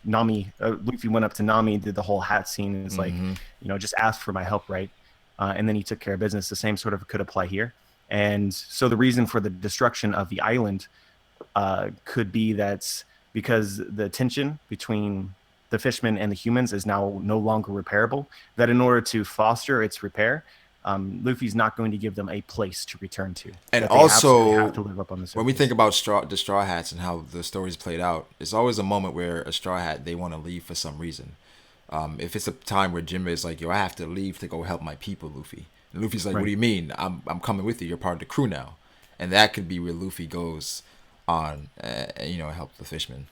Luffy went up to Nami, did the whole hat scene, and it's like, just ask for my help, right? And then he took care of business. The same sort of could apply here. And so the reason for the destruction of the island could be that because the tension between the fishmen and the humans is now no longer repairable, that in order to foster its repair, Luffy's not going to give them a place to return to.
And also,
have to live up on the surface.
When we think about the Straw Hats and how the story's played out, it's always a moment where a Straw Hat, they want to leave for some reason. If it's a time where Jinbei is like, yo, I have to leave to go help my people, Luffy. And Luffy's like, what do you mean? I'm coming with you. You're part of the crew now. And that could be where Luffy goes on, help the fishmen.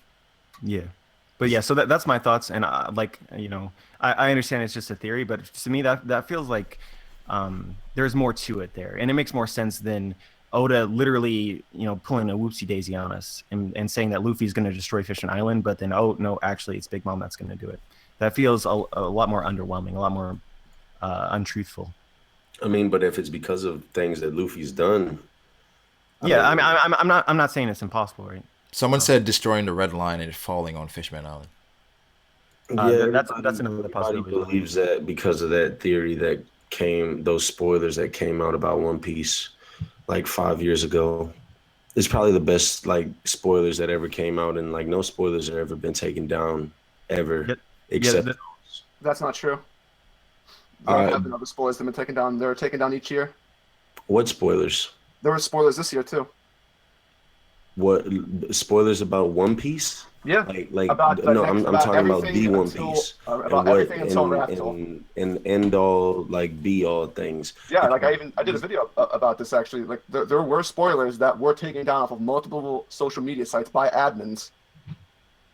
Yeah. But yeah, so that's my thoughts. And I understand it's just a theory, but to me that feels like there's more to it there. And it makes more sense than Oda literally, pulling a whoopsie daisy on us and saying that Luffy's going to destroy Fishman Island, but then, oh, no, actually it's Big Mom that's going to do it. That feels a lot more underwhelming, a lot more untruthful.
I mean, but if it's because of things that Luffy's done.
I'm not saying it's impossible, right?
Someone said destroying the Red Line and falling on Fishman Island.
That's another possibility.
Everybody believes that because of that theory those spoilers that came out about One Piece like 5 years ago. It's probably the best spoilers that ever came out, and no spoilers have ever been taken down ever, except
that's not true. There have been other spoilers that have been taken down. They're taken down each year.
What spoilers?
There were spoilers this year too.
What spoilers about One Piece?
Yeah,
I'm talking about the One Piece.
About everything until Raftel.
And end all be all things.
Yeah, I did a video about this actually. There were spoilers that were taken down off of multiple social media sites by admins,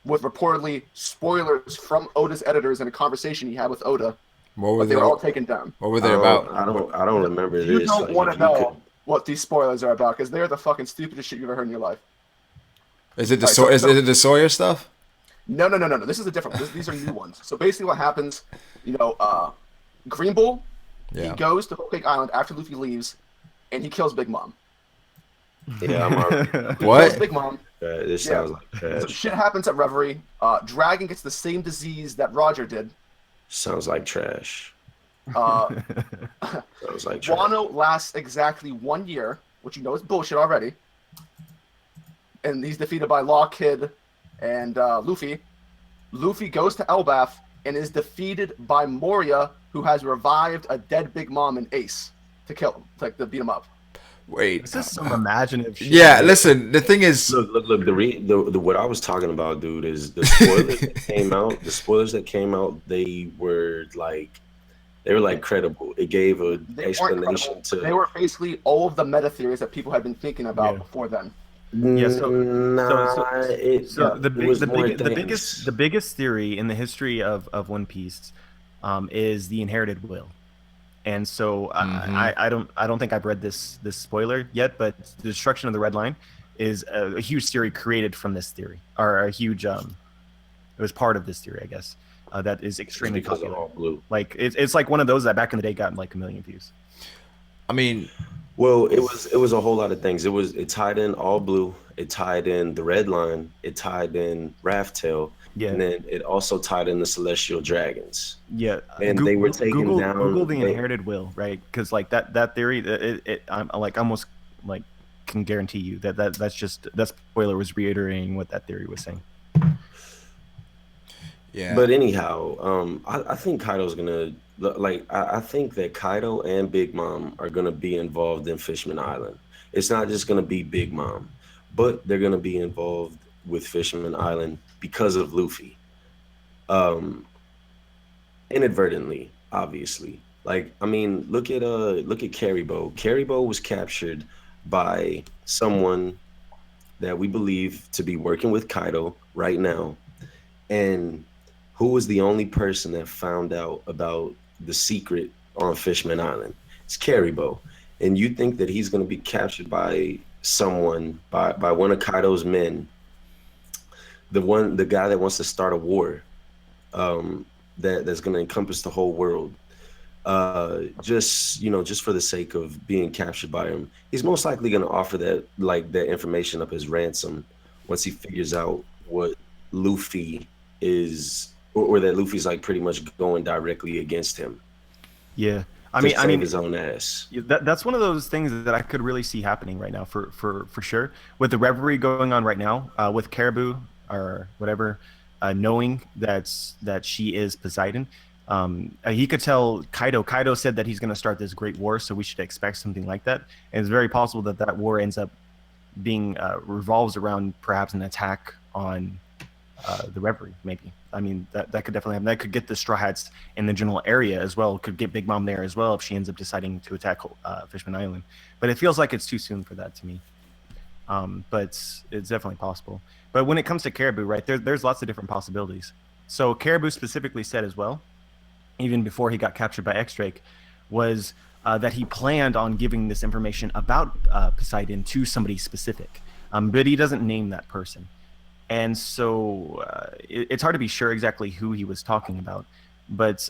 with reportedly spoilers from Oda's editors in a conversation he had with Oda. But they were all taken down.
What were they about?
I don't remember this.
You don't want to know what these spoilers are about, because they're the fucking stupidest shit you've ever heard in your life.
Is it the Sawyer stuff?
No. This is a different. These are new ones. So basically, what happens, Green Bull
Yeah.
He goes to Whole Cake Island after Luffy leaves, and he kills Big Mom.
Yeah, I'm already.
He
What?
kills Big Mom.
This
Yeah.
sounds like
So
trash.
shit happens at Reverie. Dragon gets the same disease that Roger did.
Sounds like trash.
Uh,
Sounds like trash.
Wano lasts exactly 1 year, which you know is bullshit already. And he's defeated by Law Kid and Luffy. Luffy goes to Elbaf and is defeated by Moria, who has revived a dead Big Mom and Ace to kill him, to beat him up.
Wait.
This is some imaginative shit.
Yeah, listen. The thing is,
Look. The what I was talking about, dude, is the spoilers that came out. The spoilers that came out, they were like credible. It gave an explanation to.
They were basically all of the meta theories that people had been thinking about before then.
Yeah, the biggest theory in the history of One Piece is the inherited will. And so I don't think I've read this spoiler yet, but the destruction of the Red Line is a huge theory created from this theory, or a huge it was part of this theory, I guess, that is extremely popular.
All blue.
Like it's like one of those that back in the day got like 1 million views.
I mean,
well, it was a whole lot of things. It tied in All Blue, it tied in the Red Line, it tied in Raft Tail.
Yeah.
And then it also tied in the Celestial Dragons.
Yeah,
and they were taking down.
Google the inherited will, right? Because like that theory, I'm like almost like can guarantee you that spoiler was reiterating what that theory was saying.
Yeah.
But anyhow, I think Kaido's gonna I think that Kaido and Big Mom are gonna be involved in Fishman Island. It's not just gonna be Big Mom, but they're gonna be involved with Fishman Island because of Luffy. Inadvertently, obviously. Like, I mean, look at Caribou. Caribou was captured by someone that we believe to be working with Kaido right now. And who was the only person that found out about the secret on Fishman Island? It's Caribou. And you think that he's gonna be captured by someone, by one of Kaido's men, the guy that wants to start a war, that's going to encompass the whole world, just for the sake of being captured by him. He's most likely going to offer that information up as ransom once he figures out what Luffy is, or that Luffy's like pretty much going directly against him.
Yeah. I mean,
his own ass.
That's one of those things that I could really see happening right now for sure. With the reverie going on right now, with Caribou or whatever, knowing that she is Poseidon, he could tell Kaido. Kaido said that he's going to start this great war, so we should expect something like that. And it's very possible that war ends up being revolves around perhaps an attack on the reverie, maybe. I mean, that could definitely happen. That could get the Straw Hats in the general area as well. Could get Big Mom there as well if she ends up deciding to attack Fishman Island. But it feels like it's too soon for that to me. But it's definitely possible. But when it comes to Caribou, right, there's lots of different possibilities. So Caribou specifically said as well, even before he got captured by X-Drake, was that he planned on giving this information about Poseidon to somebody specific. But he doesn't name that person. And so it's hard to be sure exactly who he was talking about. But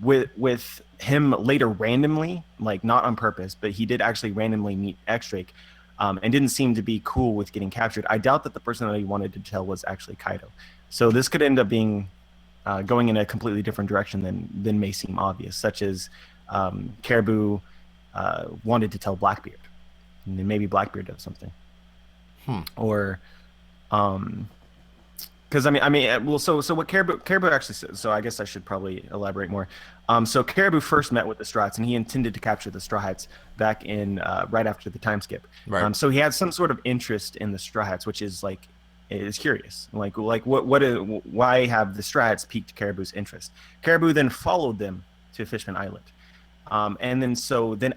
with him later randomly, like not on purpose, but he did actually randomly meet X-Drake, and didn't seem to be cool with getting captured. I doubt that the person that he wanted to tell was actually Kaido. So this could end up being going in a completely different direction than may seem obvious, such as Caribou wanted to tell Blackbeard, and then maybe Blackbeard does something. Or because so what Caribou actually says, so I guess I should probably elaborate more. So Caribou first met with the Straw Hats, and he intended to capture the Straw Hats back in right after the time skip.
Right.
So he had some sort of interest in the Straw Hats, which is curious. Why have the Straw Hats piqued Caribou's interest? Caribou then followed them to Fishman Island, and then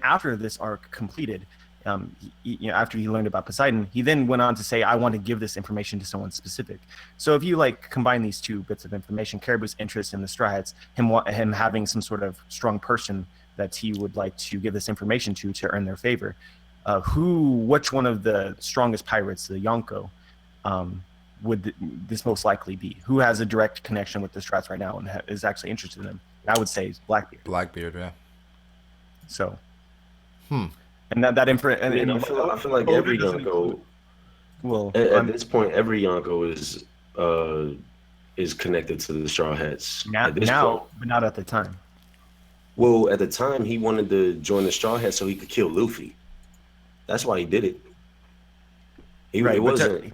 after this arc completed, after he learned about Poseidon, he then went on to say, I want to give this information to someone specific. So if you combine these two bits of information, Caribou's interest in the Straw Hats, him having some sort of strong person that he would like to give this information to earn their favor, which one of the strongest pirates, the Yonko, would this most likely be? Who has a direct connection with the Straw Hats right now and is actually interested in them? I would say Blackbeard.
Blackbeard, yeah.
So,
Hmm.
and that
I mean, I feel like
Oda
every
doesn't
Yonko
include. Well,
at this point, every Yonko is connected to the Straw Hats at this point.
now, but not at the time.
Well, at the time, he wanted to join the Straw Hats so he could kill Luffy. That's why he did it. It
Right,
wasn't.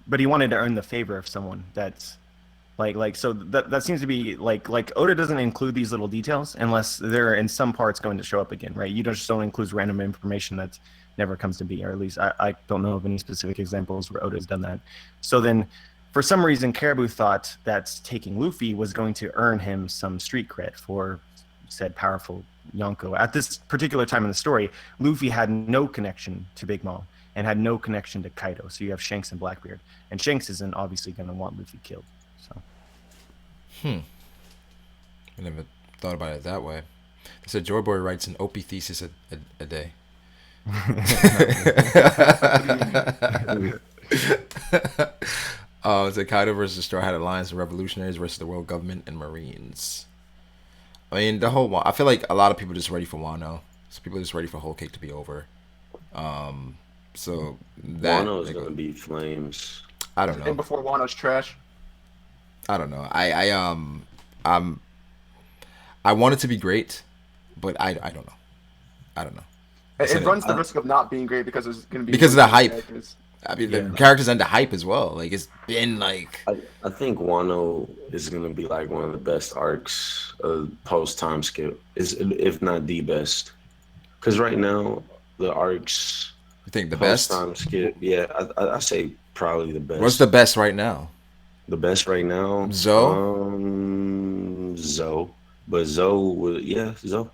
but he wanted to earn the favor of someone that's so that seems to be Oda doesn't include these little details unless they're in some parts going to show up again, right? You just don't include random information that never comes to be, or at least I don't know of any specific examples where Oda's done that. So then for some reason Caribou thought that taking Luffy was going to earn him some street cred for said powerful Yonko. At this particular time in the story, Luffy had no connection to Big Mom and had no connection to Kaido. So you have Shanks and Blackbeard, and Shanks isn't obviously going to want Luffy killed. So.
I never thought about it that way. They said Joy Boy writes an OP thesis a day. It's a Kaido versus Straw Hat Alliance of Revolutionaries versus the World Government and Marines. I mean, I feel like a lot of people are just ready for Wano. So people are just ready for Whole Cake to be over. So that
Wano is gonna be flames.
I don't know.
And before Wano's trash.
I don't know. I want it to be great, but I don't know. I don't know.
It runs the risk of not being great because there's going to be
because of the hype.
Characters.
I mean, the characters under hype as well. Like it's been like.
I think Wano is gonna be like one of the best arcs post time skip, if not the best. Because right now the arcs.
You think the best
time skip? Yeah, I say probably the best.
What's the best right now?
The best right now,
Zoe.
Zoe, but Zoe, Zoe.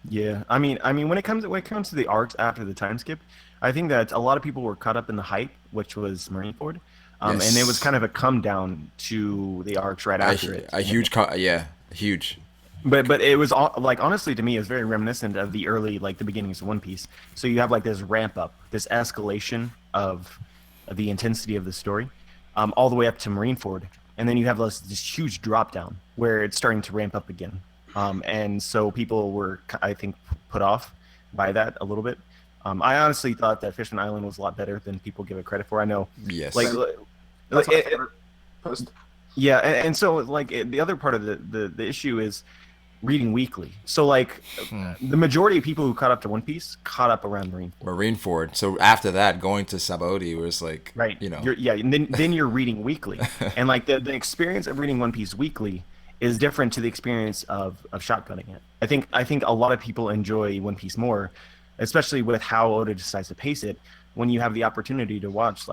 Yeah, I mean, when it comes to the arcs after the time skip, I think that a lot of people were caught up in the hype, which was Marineford, and it was kind of a come down to the arcs right after it.
Huge.
But it was like honestly to me, it's very reminiscent of the early the beginnings of One Piece. So you have like this ramp up, this escalation of the intensity of the story, all the way up to Marineford, and then you have this huge drop down where it's starting to ramp up again. And so people were, I think, put off by that a little bit. I honestly thought that Fishman Island was a lot better than people give it credit for. I know,
yes,
yeah, and so the other part of the issue is reading weekly. So the majority of people who caught up to One Piece caught up around
Marineford. So after that, going to Sabaody was
right, and then you're reading weekly, and the experience of reading One Piece weekly is different to the experience of shotgunning it. I think a lot of people enjoy One Piece more, especially with how Oda decides to pace it, when you have the opportunity to watch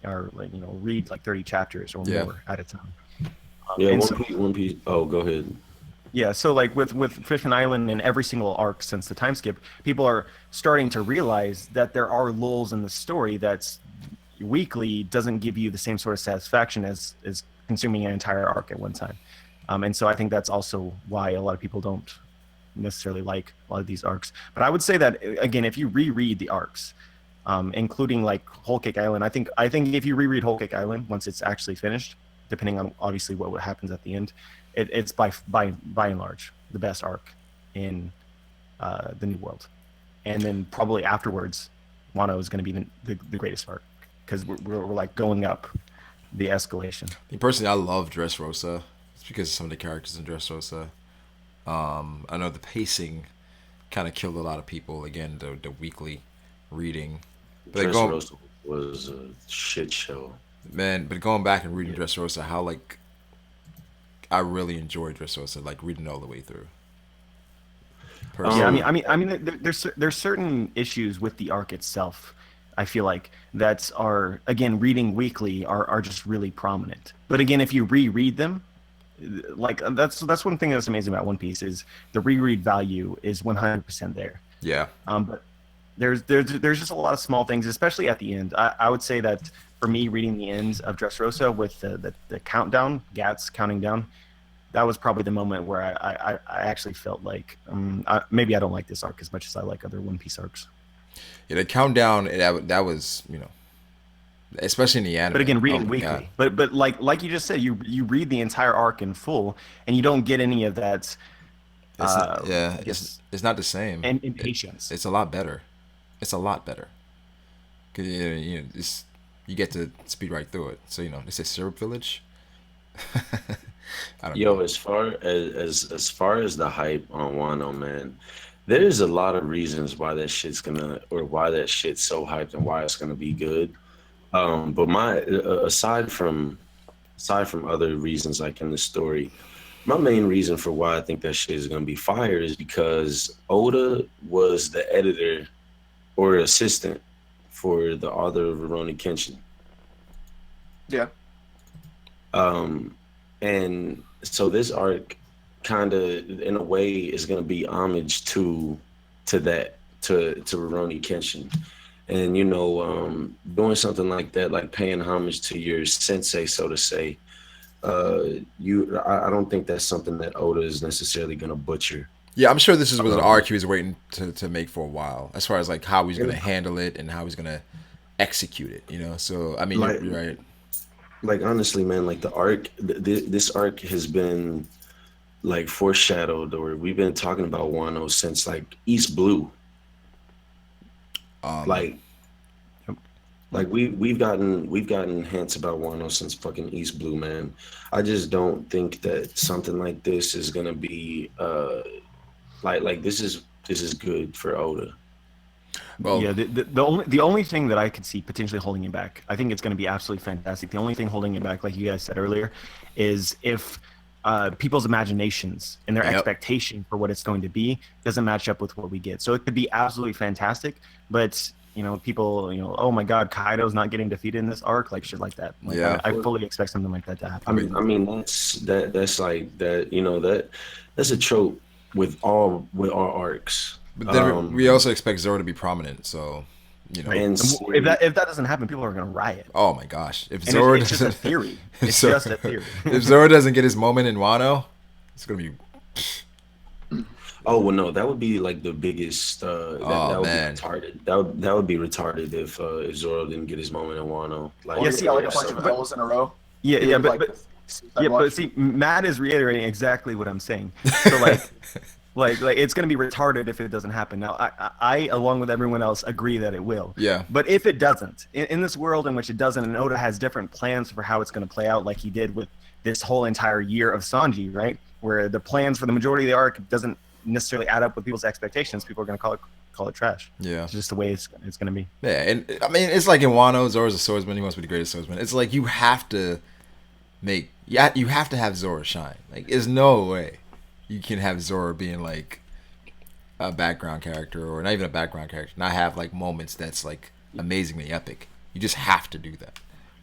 read 30 chapters or more at a time.
One Piece. Oh, go ahead.
Yeah, so with Fishman Island and every single arc since the time skip, people are starting to realize that there are lulls in the story that's weekly doesn't give you the same sort of satisfaction as consuming an entire arc at one time. And so I think that's also why a lot of people don't necessarily like a lot of these arcs. But I would say that again, if you reread the arcs, including Whole Cake Island, I think if you reread Whole Cake Island once it's actually finished, depending on obviously what happens at the end, it's by and large the best arc in the New World. And then probably afterwards, Wano is going to be the greatest arc because we're going up the escalation.
Personally, I love Dressrosa. It's because of some of the characters in Dressrosa. I know the pacing kind of killed a lot of people. Again, the weekly reading. But
Dressrosa was a shit show.
Man, but going back and reading Dressrosa, how I really enjoyed Dressrosa, reading it all the way through.
Yeah, I mean, there's certain issues with the arc itself. I feel like that are again reading weekly are just really prominent. But again, if you reread them, that's one thing that's amazing about One Piece is the reread value is 100% there.
Yeah.
But there's just a lot of small things, especially at the end. I would say that for me, reading the ends of Dressrosa with the countdown, Gats counting down, that was probably the moment where I actually felt like maybe I don't like this arc as much as I like other One Piece arcs.
Yeah, the countdown that was especially in the anime.
But again, reading weekly. God. But like you just said, you read the entire arc in full, and you don't get any of that
It's not the same.
And impatience.
It's a lot better. It's a lot better. Cause you get to speed right through it. So they say Syrup Village. I don't know.
As far as the hype on Wano, man, there's a lot of reasons why that shit's so hyped and why it's gonna be good. But aside from other reasons like in the story, my main reason for why I think that shit is gonna be fire is because Oda was the editor or assistant for the author of Rurouni Kenshin.
Yeah.
And so this arc kind of, in a way, is going to be homage to Rurouni Kenshin. And, doing something like that, like paying homage to your sensei, so to say, I don't think that's something that Oda is necessarily going to butcher.
Yeah, I'm sure this was an arc he was waiting to make for a while, as far as like how he's going to handle it and how he's going to execute it, So, I mean, you're right.
Like, honestly, man, like the arc, this arc has been like foreshadowed, or we've been talking about Wano since like East Blue. Like we've gotten hints about Wano since fucking East Blue, man. I just don't think that something like this is gonna be like this is good for Oda.
Well, yeah, the only thing that I could see potentially holding it back, I think it's going to be absolutely fantastic. The only thing holding it back, like you guys said earlier, is if people's imaginations and their expectation for what it's going to be doesn't match up with what we get. So it could be absolutely fantastic, but people, oh my God, Kaido's not getting defeated in this arc, like shit like that. Like, I fully expect something like that to happen.
I mean that's like that. That's a trope with all arcs.
But then we also expect Zoro to be prominent, so
And if that doesn't happen, people are gonna riot.
Oh my gosh! If Zoro
it's just a theory. It's just a theory.
If Zoro doesn't get his moment in Wano, it's gonna be.
Oh well, no, that would be like the biggest. That would be retarded. That would be retarded if Zoro didn't get his moment in Wano.
Like, like a bunch of bells in a row.
But see, Matt is reiterating exactly what I'm saying. So like it's going to be retarded if it doesn't happen. Now, I along with everyone else, agree that it will.
Yeah.
But if it doesn't, in this world in which it doesn't, and Oda has different plans for how it's going to play out, like he did with this whole entire year of Sanji, right? Where the plans for the majority of the arc doesn't necessarily add up with people's expectations. People are going to call it trash.
Yeah.
It's just the way it's going to be.
Yeah, and I mean, it's like in Wano, Zoro's a swordsman. He wants to be the greatest swordsman. It's like you have to have Zoro shine. Like, there's no way you can have Zoro being like a background character, or not even a background character, not have like moments that's like amazingly epic. You just have to do that.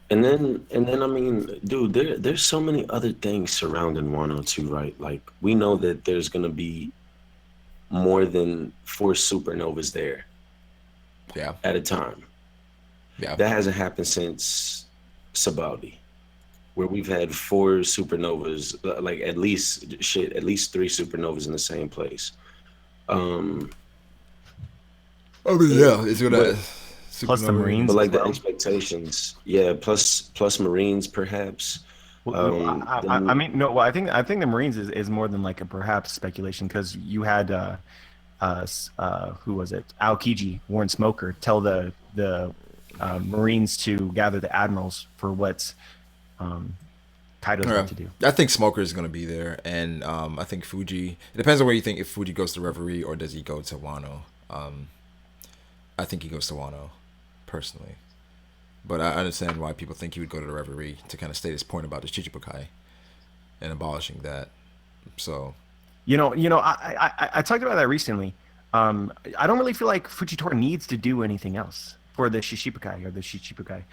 And then I mean, dude, there's so many other things surrounding Wano too, right? Like, we know that there's gonna be more than 4 supernovas there.
Yeah.
At a time.
Yeah.
That hasn't happened since Sabaody, where we've had 4 supernovas, like at least 3 supernovas in the same place.
I mean, yeah, it's gonna
plus the Marines,
but like the expectations, plus Marines perhaps.
I mean, no. Well, I think the Marines is more than like a perhaps speculation, because you had who was it? Aokiji, Warren Smoker, tell the Marines to gather the admirals for what Kaido's going to do.
I think Smoker is going to be there, and I think Fuji. It depends on where you think, if Fuji goes to Reverie or does he go to Wano. I think he goes to Wano, personally. But I understand why people think he would go to the Reverie to kind of state his point about the Chichibukai and abolishing that. So,
I talked about that recently. I don't really feel like Fujitora needs to do anything else for the Shishibukai or the Shichibukai.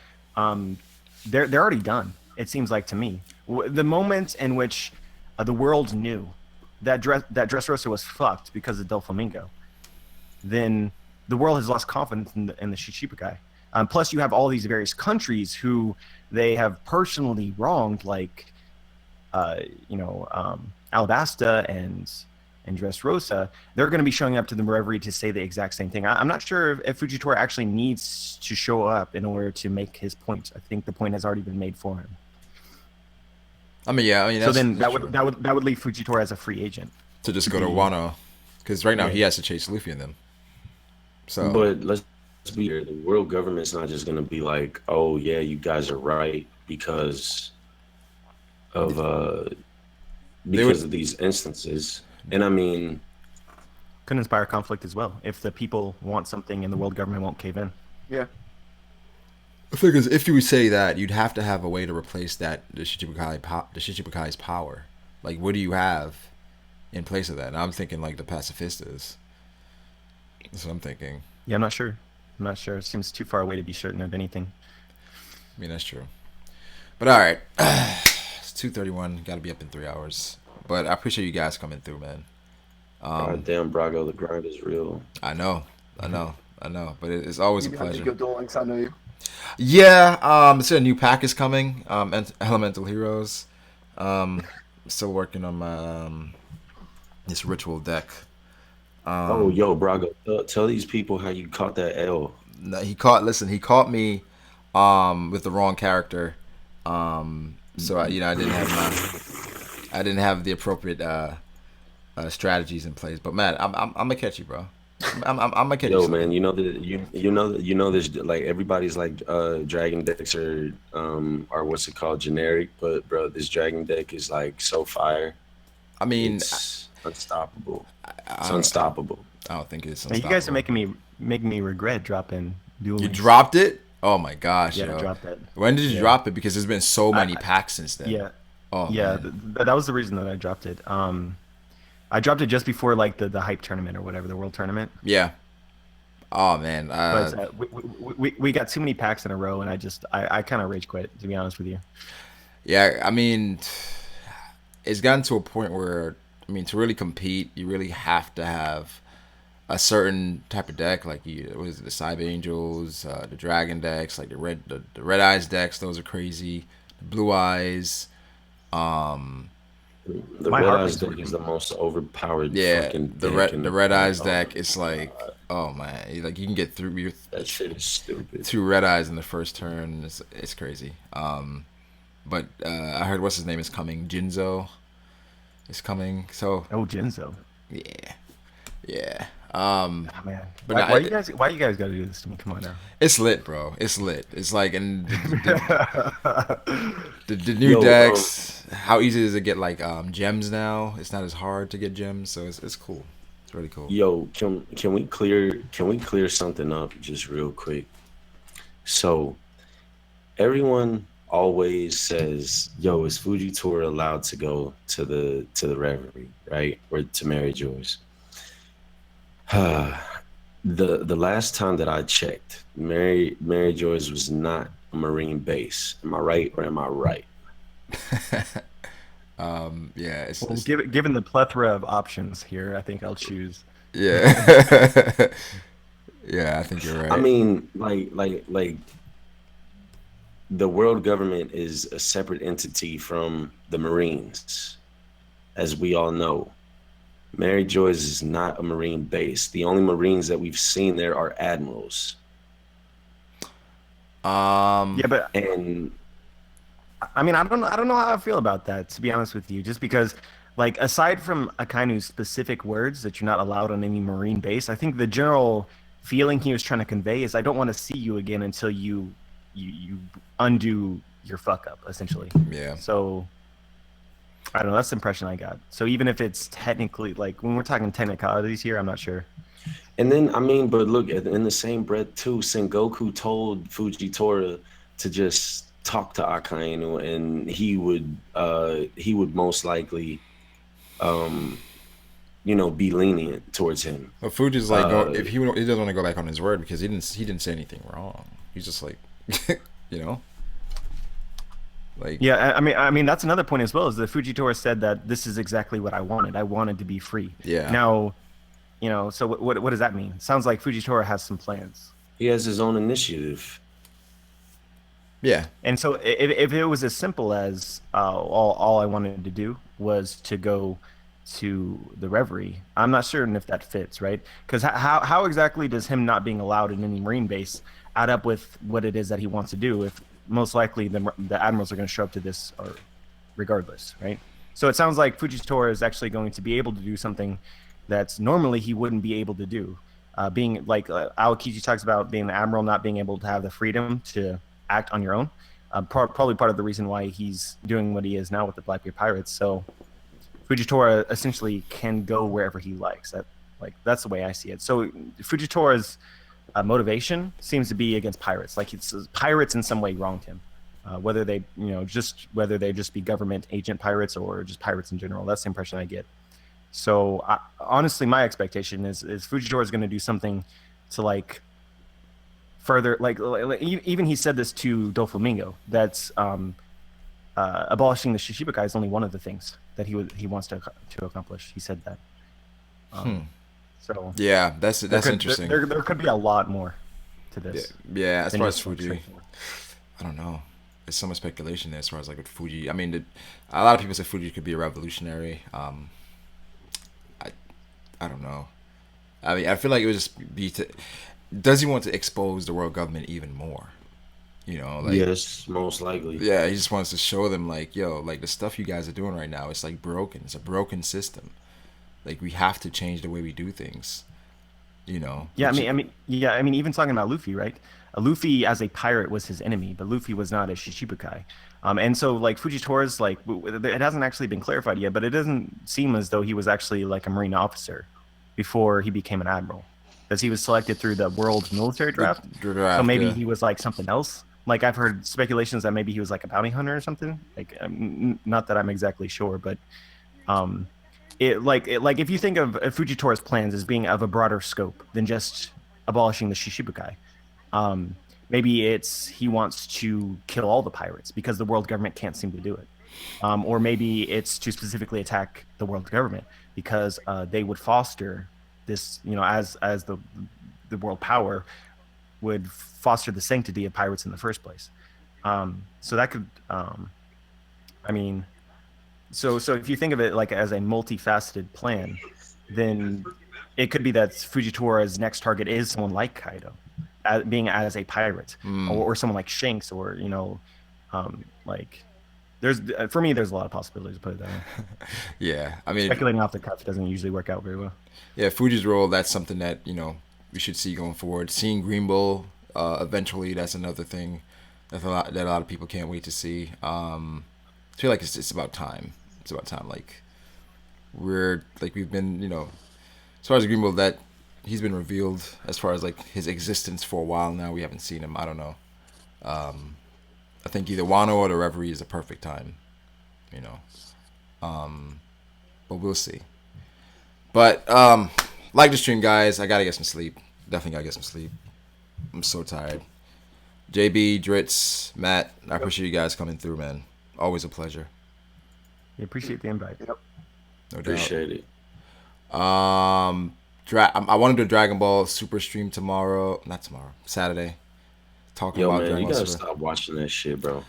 They're already done. It seems like to me. The moment in which the world knew that Dressrosa was fucked because of Doflamingo, then the world has lost confidence in the Shichibukai. Plus, you have all these various countries who they have personally wronged, like, Alabasta and Dressrosa. They're going to be showing up to the Reverie to say the exact same thing. I'm not sure if Fujitora actually needs to show up in order to make his point. I think the point has already been made for him.
I mean,
so then that would leave Fujitora as a free agent.
to just go to Wano, because right now he has to chase Luffy and them. So,
but let's be clear: the world government's not just gonna be like, "Oh yeah, you guys are right," because of these instances. And I mean,
could inspire conflict as well if the people want something and the world government won't cave in.
Yeah.
the thing is, if you would say that, you'd have to have a way to replace the Shichibukai's power. Like, what do you have in place of that? And I'm thinking like the pacifistas. That's what I'm thinking.
Yeah, I'm not sure. It seems too far away to be certain of anything.
I mean, that's true. But all right, it's 2:31. Got to be up in 3 hours. But I appreciate you guys coming through, man.
God damn, Brago, the grind is real.
I know. But it's always a pleasure.
Good duel links, I know you.
Yeah. So a new pack is coming. Elemental Heroes. Still working on my this ritual deck.
Yo, Brago, tell these people how you caught that L.
No, he caught me with the wrong character. So I didn't have the appropriate strategies in place. But man, I'm gonna catch you, bro. I'm gonna catch you.
Yo, man, you know this, like, everybody's like dragon decks are what's it called, generic, but bro, this dragon deck is like so fire.
I mean,
it's unstoppable. It's unstoppable.
I don't think it's
Now,
unstoppable.
you guys are making me regret dropping Duel
You
Links.
dropped it? Oh my gosh,
Yeah,
yo.
I dropped that.
When did you drop it? Because there's been so many packs since then.
Yeah.
Oh
Yeah,
man.
that was the reason that I dropped it. I dropped it just before like the hype tournament or whatever, the world tournament.
Yeah. Oh man.
But we got too many packs in a row, and I kind of rage quit, to be honest with you.
Yeah, I mean, it's gotten to a point where, I mean, to really compete, you really have to have a certain type of deck, like the Cyber Angels, the Dragon decks, like the Red Eyes decks. Those are crazy. The Blue Eyes.
The Red Eyes deck is the most overpowered. Fucking
the
deck
Red Eyes deck is like, oh man, like you can get through your
that shit is stupid.
2 Red Eyes in the first turn. It's crazy. But I heard what's his name is coming. Jinzo is coming. So
Jinzo.
yeah.
Oh, man.
But
why you guys got to do this to me? Come on now.
It's lit, bro. It's lit. It's like, and the new decks. How easy is it to get like gems now? It's not as hard to get gems, so it's cool. It's really cool.
Yo, can we clear something up just real quick? So everyone always says, "Yo, is Fujitora allowed to go to the reverie, right, or to Mary Joy's?" The last time that I checked, Mary Joy's was not a Marine base. Am I right or am I right?
Yeah. It's
Given the plethora of options here, I think I'll choose.
Yeah. Yeah, I think you're right.
I mean, like the world government is a separate entity from the Marines, as we all know. Mary Joy's is not a Marine base. The only Marines that we've seen there are admirals.
Yeah, but
and
I mean, I don't know how I feel about that, to be honest with you. Just because, like, aside from Akainu's specific words that you're not allowed on any Marine base, I think the general feeling he was trying to convey is, I don't want to see you again until you undo your fuck up, essentially.
Yeah.
So I don't know. That's the impression I got. So even if it's technically, like, when we're talking technicalities here, I'm not sure.
And then, I mean, but look, in the same breath too, Sengoku told Fujitora to just talk to Akainu, and he would most likely, be lenient towards him.
But Fuji's like, if he doesn't want to go back on his word because he didn't say anything wrong. He's just like, like. Yeah,
I mean that's another point as well, is that Fujitora said that this is exactly what I wanted. I wanted to be free.
Yeah.
Now, so what does that mean? Sounds like Fujitora has some plans.
He has his own initiative.
Yeah.
And so if it was as simple as all I wanted to do was to go to the Reverie, I'm not certain if that fits, right? Because how exactly does him not being allowed in any Marine base add up with what it is that he wants to do, if most likely the admirals are going to show up to this regardless, right? So it sounds like Fujitora is actually going to be able to do something that's normally he wouldn't be able to do. Being like Aokiji talks about being the admiral, not being able to have the freedom to act on your own. Probably part of the reason why he's doing what he is now with the Blackbeard Pirates. So Fujitora essentially can go wherever he likes. That's the way I see it. So Fujitora's motivation seems to be against pirates. Like it's pirates in some way wronged him. Whether they just be government agent pirates or just pirates in general. That's the impression I get. So honestly, my expectation is Fujitora is going to do something to like further, like even he said this to Doflamingo. That's abolishing the Shishibukai is only one of the things that he wants to accomplish. He said that. So
yeah, that's interesting.
There could be a lot more to this.
Yeah, as far as Fuji, I don't know. There's so much speculation there as far as like with Fuji. I mean, a lot of people say Fuji could be a revolutionary. I don't know. I mean, I feel like it would just be does he want to expose the world government even more? You know, like,
yes, most likely.
Yeah, he just wants to show them like, yo, like the stuff you guys are doing right now, it's like broken. It's a broken system. Like we have to change the way we do things. You know.
Yeah, I mean, even talking about Luffy, right? Luffy as a pirate was his enemy, but Luffy was not a Shishibukai. And so like Fujitora's like it hasn't actually been clarified yet, but it doesn't seem as though he was actually like a marine officer before he became an admiral, because he was selected through the world military draft. So maybe he was like something else. Like I've heard speculations that maybe he was like a bounty hunter or something. Like not that I'm exactly sure, but if you think of Fujitora's plans as being of a broader scope than just abolishing the Shishibukai, maybe he wants to kill all the pirates because the world government can't seem to do it, or maybe it's to specifically attack the world government because they would foster this, you know, as the world power would foster the sanctity of pirates in the first place. So that could, I mean. So if you think of it like as a multifaceted plan, then it could be that Fujitora's next target is someone like Kaido, being as a pirate, or someone like Shanks, or you know, like there's for me there's a lot of possibilities to put it that way.
Yeah, I mean,
speculating off the cuff doesn't usually work out very well.
Yeah, Fuji's role, that's something that you know we should see going forward. Seeing Green Bull eventually, that's another thing that a lot of people can't wait to see. I feel like it's about time. It's about time. Like we've been, you know, as far as Greenville, that he's been revealed as far as like his existence for a while now. We haven't seen him. I don't know. I think either Wano or the Reverie is the perfect time, you know. But we'll see. But like the stream, guys. I gotta get some sleep. Definitely gotta get some sleep. I'm so tired. JB, Dritz, Matt, I appreciate you guys coming through, man. Always a pleasure.
We appreciate the invite.
Yep.
No doubt.
Appreciate it.
I want to do a Dragon Ball Super stream tomorrow. Not tomorrow. Saturday. Talking about
man,
Dragon
you
Ball
gotta
Super.
stop watching that shit, bro.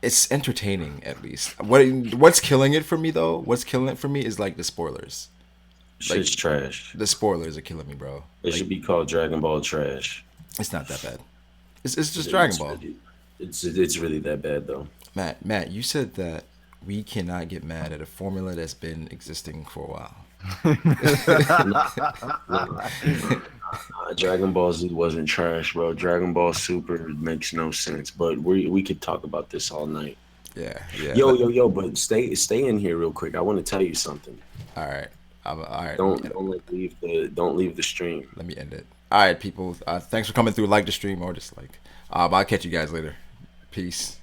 It's entertaining, at least. What's killing it for me, though? What's killing it for me is like the spoilers.
Shit's trash.
The spoilers are killing me, bro.
It should be called Dragon Ball Trash.
It's not that bad. It's just Dragon Ball.
It's really that bad, though.
Matt, you said that we cannot get mad at a formula that's been existing for a while.
Dragon Ball Z wasn't trash, bro. Dragon Ball Super makes no sense. But we could talk about this all night.
Yeah.
Yo, but stay in here real quick. I want to tell you something.
All right. All right.
Don't leave the stream.
Let me end it. All right, people. Thanks for coming through. Like the stream or dislike. I'll catch you guys later. Peace.